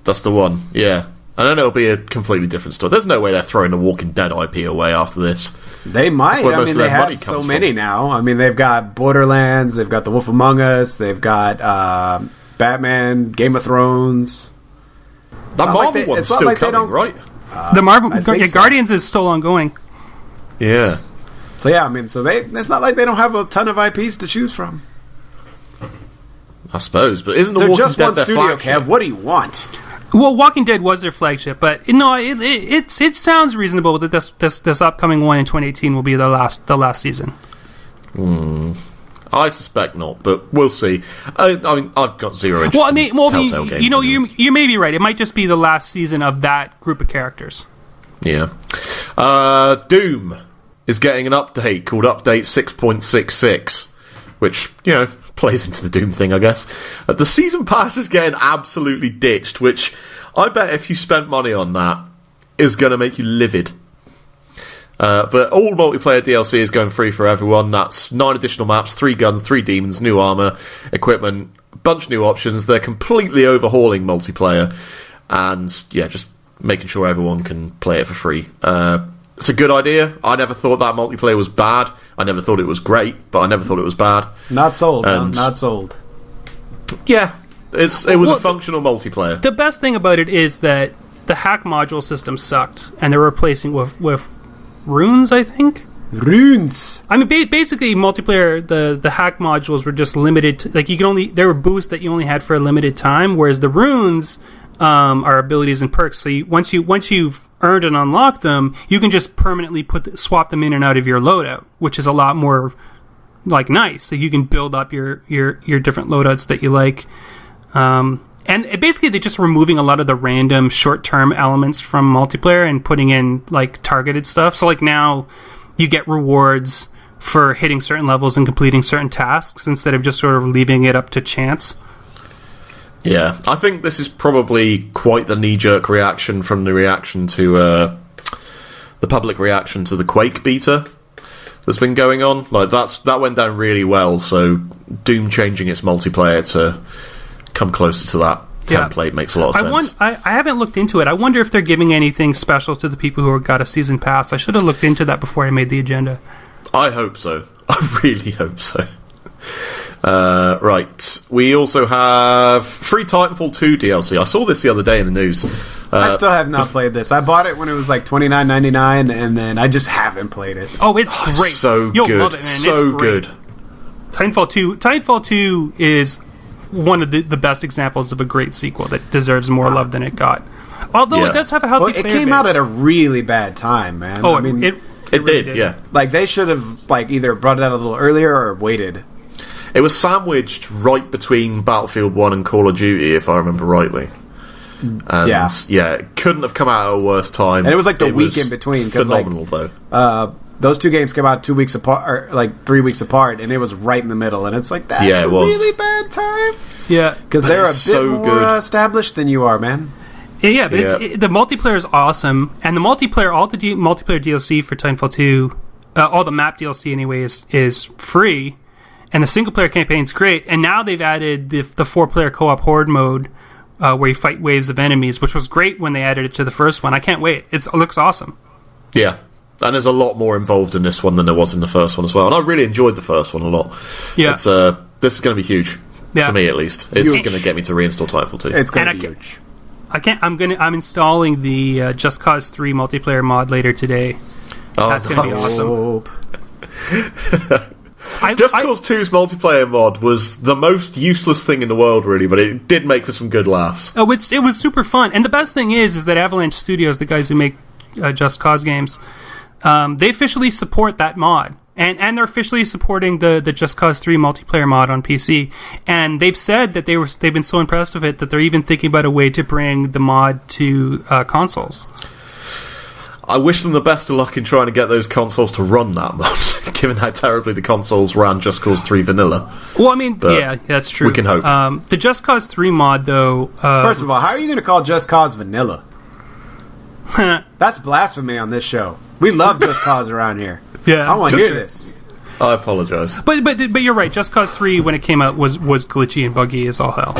That's the one, yeah. And then it'll be a completely different story. There's no way they're throwing the Walking Dead IP away after this. They might. I mean, they have so many now. I mean, they've got Borderlands, they've got The Wolf Among Us, they've got Batman, Game of Thrones. That Marvel one's still coming, right? The Marvel Guardians is still ongoing. Yeah. So yeah, I mean, it's not like they don't have a ton of IPs to choose from. I suppose, but isn't The Walking just Dead one their studio, flagship? Kev? What do you want? Well, Walking Dead was their flagship, but it sounds reasonable that this upcoming one in 2018 will be the last season. I suspect not, but we'll see. I mean, I've got zero interest in Telltale games. You may be right. It might just be the last season of that group of characters. Yeah. Doom is getting an update called Update 6.66, which, plays into the Doom thing, I guess. The season pass is getting absolutely ditched, which I bet if you spent money on that is going to make you livid. But all multiplayer DLC is going free for everyone. That's 9 additional maps, 3 guns, 3 demons, new armor, equipment, a bunch of new options. They're completely overhauling multiplayer, and just making sure everyone can play it for free. It's a good idea. I never thought that multiplayer was bad. I never thought it was great, but I never thought it was bad. Not sold. Not sold. Yeah, it was a functional multiplayer. The best thing about it is that the hack module system sucked, and they're replacing with runes, I think. Runes. I mean, basically, multiplayer. The hack modules were just limited to, you could only, there were boosts that you only had for a limited time, whereas the runes are abilities and perks. So once you've earned and unlocked them, you can just permanently swap them in and out of your loadout, which is a lot more like nice. So you can build up your different loadouts that you like. And basically, they're just removing a lot of the random short-term elements from multiplayer and putting in like targeted stuff. So like now, you get rewards for hitting certain levels and completing certain tasks instead of just sort of leaving it up to chance. Yeah, I think this is probably quite the knee-jerk reaction from the reaction to the public reaction to the Quake beta that's been going on. Like that went down really well. So Doom changing its multiplayer to come closer to that template makes a lot of sense. I haven't looked into it. I wonder if they're giving anything special to the people who got a season pass. I should have looked into that before I made the agenda. I hope so. I really hope so. Right. We also have free Titanfall 2 DLC. I saw this the other day in the news. I still have not played this. I bought it when it was like $29.99, and then I just haven't played it. Oh, it's great. So You'll good. love it, man. So good. Titanfall 2 is one of the best examples of a great sequel that deserves more love than it got. Although it does have a healthy player base. It came out at a really bad time, man. Oh, I mean, it really did, yeah. Like, they should have like either brought it out a little earlier or waited. It was sandwiched right between Battlefield 1 and Call of Duty, if I remember rightly. And it couldn't have come out at a worse time. And it was like the week in between. Phenomenal, though. Those two games came out 2 weeks apart, or like 3 weeks apart, and it was right in the middle. And it's like, that's a really bad time. Yeah. Because they're a bit more established than you are, man. Yeah, but the multiplayer is awesome. And the multiplayer, all the multiplayer DLC for Titanfall 2, all the map DLC anyway, is free. And the single-player campaign is great. And now they've added the 4-player co-op horde mode where you fight waves of enemies, which was great when they added it to the first one. I can't wait. It looks awesome. Yeah. And there's a lot more involved in this one than there was in the first one as well. And I really enjoyed the first one a lot. Yeah. This is going to be huge. For me, at least. It's going to get me to reinstall Titanfall 2. It's going to be huge. I'm installing the Just Cause 3 multiplayer mod later today. That's going to be awesome. Just Cause 2's multiplayer mod was the most useless thing in the world, really, but it did make for some good laughs. Oh, it was super fun. And the best thing is that Avalanche Studios, the guys who make Just Cause games, they officially support that mod. And they're officially supporting the Just Cause 3 multiplayer mod on PC. And they've said that they've been so impressed with it that they're even thinking about a way to bring the mod to consoles. I wish them the best of luck in trying to get those consoles to run that mod, given how terribly the consoles ran Just Cause 3 vanilla. Well, I mean, yeah, that's true. We can hope. The Just Cause 3 mod, though... First of all, how are you going to call Just Cause vanilla? That's blasphemy on this show. We love Just Cause around here. Yeah, I want to hear this. I apologise. But you're right. Just Cause 3, when it came out, was glitchy and buggy as all hell.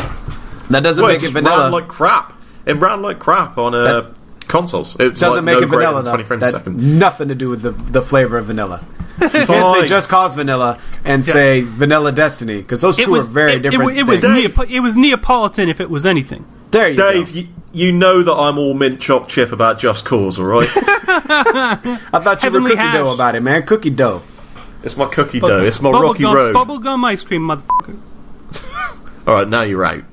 That doesn't make it vanilla. It ran like crap. It ran like crap on consoles. It doesn't make it vanilla, though. 20 frames a second. Nothing to do with the flavor of vanilla. You can't say Just Cause vanilla and say vanilla Destiny, because those two are very different things. It was Neapolitan if it was anything. There you Dave, go. You know that I'm all mint choc chip about Just Cause, alright? I thought you were cookie dough about it, man. Cookie dough. It's my cookie dough. It's my Rocky Road. Bubblegum ice cream, motherfucker. Alright, now you're out.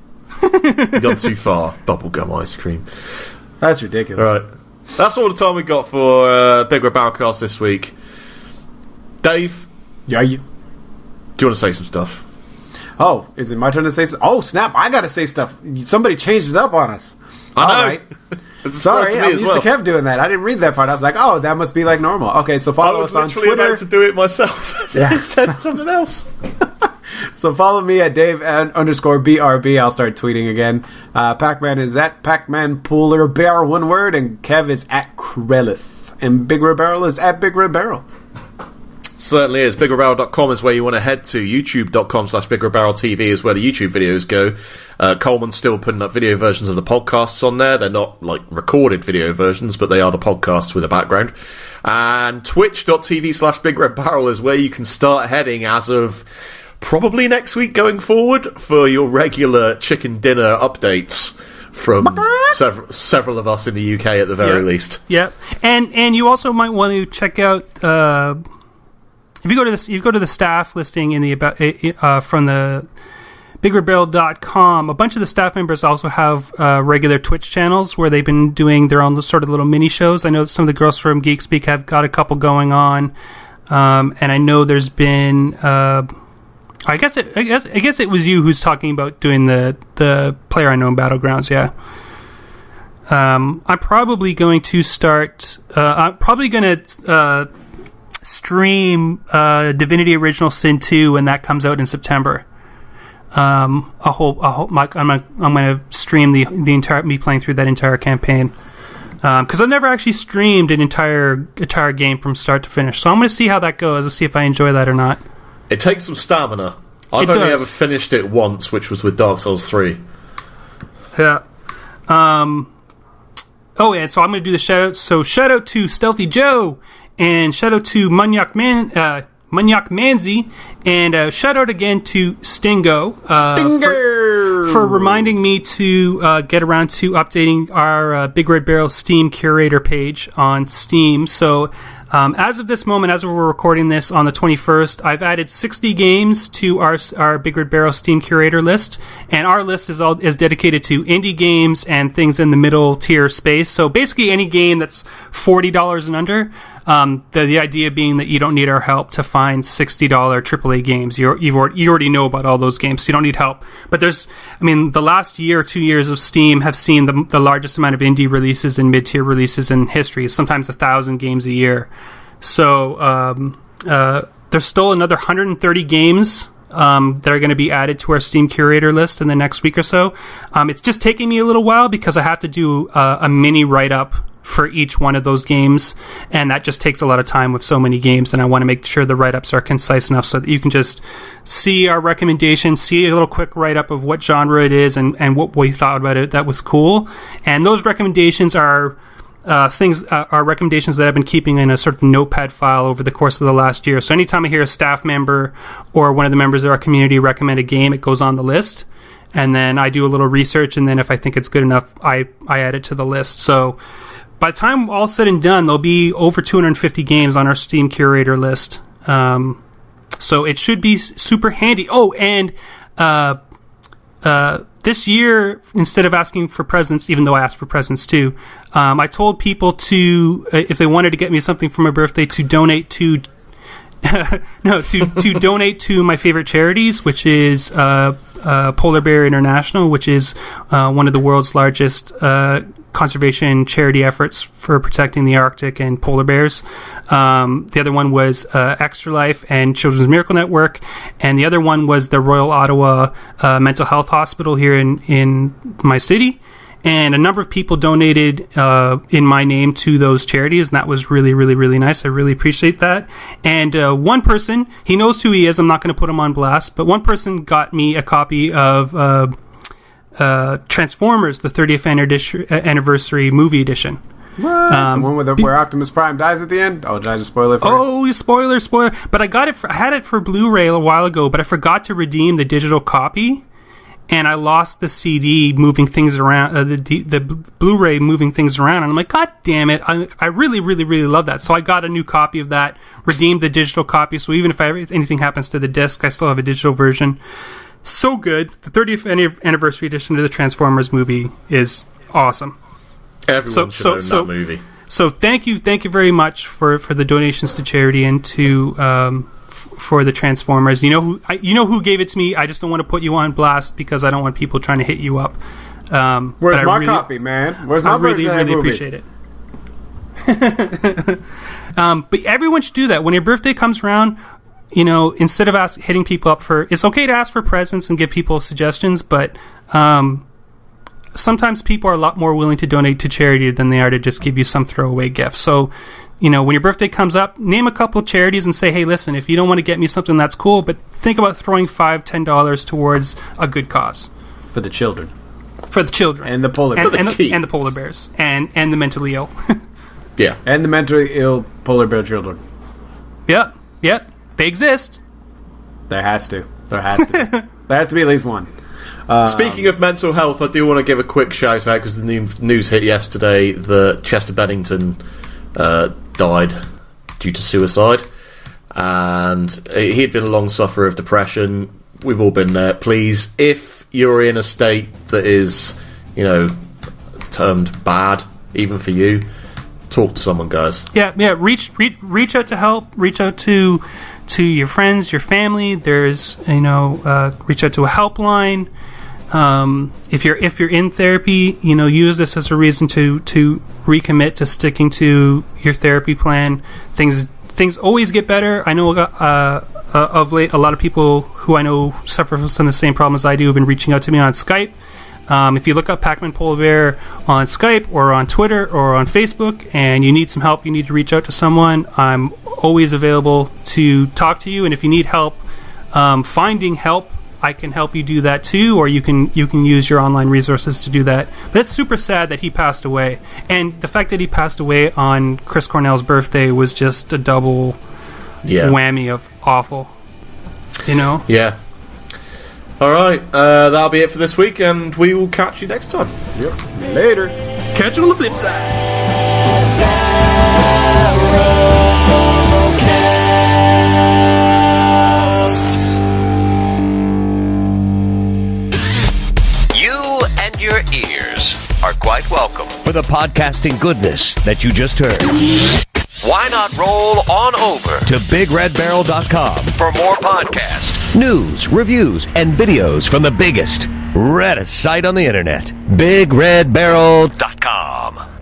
You've gone too far. Bubblegum ice cream. That's ridiculous. Alright. That's all the time we got for BigRedBarel this week. Dave? Yeah, you. Do you want to say some stuff? Oh, is it my turn to say stuff? Oh, snap. I got to say stuff. Somebody changed it up on us. I know. All right. Sorry, I'm used to Kev doing that. I didn't read that part. I was like, oh, that must be like normal. Okay, so follow us on Twitter. I was literally about to do it myself. Yeah. Instead something else. So follow me at Dave_BRB. I'll start tweeting again. Pacman is at Pacman Pooler Bear, one word, and Kev is at Krellith. And BigRedBarel is at BigRedBarel. Certainly is. BigRedBarel.com is where you want to head to. YouTube.com/BigRedBarelTV is where the YouTube videos go. Coleman's still putting up video versions of the podcasts on there. They're not like recorded video versions, but they are the podcasts with a background. And Twitch.tv/BigRedBarel is where you can start heading as of probably next week going forward for your regular chicken dinner updates from several of us in the UK at the very least. Yeah, and you also might want to check out if you go to the staff listing in the from the BigRedBarel.com. A bunch of the staff members also have regular Twitch channels where they've been doing their own sort of little mini shows. I know some of the girls from Geek Speak have got a couple going on, and I know there's been. I guess it was you who's talking about doing the PlayerUnknown Battlegrounds. Yeah. I'm probably going to start. I'm probably going to stream Divinity Original Sin 2 when that comes out in September. I'm going to stream the entire me playing through that entire campaign because I've never actually streamed an entire game from start to finish. So I'm going to see how that goes. I'll see if I enjoy that or not. It takes some stamina. I've only ever finished it once, which was with Dark Souls 3. Yeah. Oh, and so I'm going to do the shout-outs. So shout-out to Stealthy Joe, and shout-out to Munyak Manzi, and shout-out again to Stingo. For reminding me to get around to updating our Big Red Barrel Steam Curator page on Steam. So as of this moment, as we're recording this on the 21st, I've added 60 games to our Big Red Barrel Steam Curator list, and our list is dedicated to indie games and things in the middle tier space. So basically any game that's $40 and under. The idea being that you don't need our help to find $60 AAA games. You already know about all those games, so you don't need help. But the last year or 2 years of Steam have seen the largest amount of indie releases and mid-tier releases in history, sometimes 1,000 games a year. So there's still another 130 games that are going to be added to our Steam Curator list in the next week or so. It's just taking me a little while because I have to do a mini write-up for each one of those games, and that just takes a lot of time with so many games, and I want to make sure the write-ups are concise enough so that you can just see our recommendations, see a little quick write-up of what genre it is and what we thought about it that was cool. And those recommendations are recommendations that I've been keeping in a sort of notepad file over the course of the last year. So anytime I hear a staff member or one of the members of our community recommend a game, it goes on the list, and then I do a little research, and then if I think it's good enough, I add it to the list. So by the time all said and done, there'll be over 250 games on our Steam Curator list. So it should be super handy. Oh, and this year, instead of asking for presents, even though I asked for presents too, I told people to, if they wanted to get me something for my birthday, to donate to to donate to my favorite charities, which is Polar Bear International, which is one of the world's largest conservation charity efforts for protecting the Arctic and polar bears. The other one was Extra Life and Children's Miracle Network, and the other one was the Royal Ottawa Mental Health Hospital here in my city. And a number of people donated in my name to those charities, and that was really, really, really nice. I really appreciate that. And one person, he knows who he is. I'm not going to put him on blast, but one person got me a copy of Transformers, the 30th anniversary movie edition. What? The one where Optimus Prime dies at the end? Oh, did I just spoil it for you? Oh, spoiler. But I got it. I had it for Blu-ray a while ago, but I forgot to redeem the digital copy, and I lost the CD moving things around, the Blu-ray moving things around, and I'm like, God damn it! I really, really, really love that. So I got a new copy of that, redeemed the digital copy. So even if anything happens to the disc, I still have a digital version. So good. The 30th anniversary edition of the Transformers movie is awesome. Everyone should own that movie. So thank you very much for the donations to charity and to for the Transformers. You know who gave it to me. I just don't want to put you on blast because I don't want people trying to hit you up. Where's my copy, man? Where's my version? I really appreciate it. But everyone should do that when your birthday comes around. You know, instead of hitting people up for, it's okay to ask for presents and give people suggestions, but sometimes people are a lot more willing to donate to charity than they are to just give you some throwaway gift. So, you know, when your birthday comes up, name a couple of charities and say, hey, listen, if you don't want to get me something, that's cool, but think about throwing $5, $10 towards a good cause. For the children. And the polar bears. And the polar bears. And the mentally ill. Yeah. And the mentally ill polar bear children. Yep. They exist. There has to be. There has to be at least one. Speaking of mental health, I do want to give a quick shout out because the news hit yesterday that Chester Bennington died due to suicide, and he had been a long sufferer of depression. we've all been there. Please, if you're in a state that is, termed bad, even for you, talk to someone, guys. Yeah. Reach out to help. Reach out to your friends, your family. There's reach out to a helpline. If you're in therapy, use this as a reason to recommit to sticking to your therapy plan. Things always get better. I know of late, a lot of people who I know suffer from some of the same problems I do have been reaching out to me on Skype. If you look up Pacman Polar Bear on Skype or on Twitter or on Facebook and you need some help, you need to reach out to someone, I'm always available to talk to you. And if you need help finding help, I can help you do that too, or you can use your online resources to do that. But it's super sad that he passed away. And the fact that he passed away on Chris Cornell's birthday was just a double whammy of awful. Yeah. All right, that'll be it for this week, and we will catch you next time. Yep. Later. Catch you on the flip side. You and your ears are quite welcome for the podcasting goodness that you just heard. Why not roll on over to BigRedBarel.com for more podcasts, news, reviews, and videos from the biggest, reddest site on the internet, BigRedBarel.com.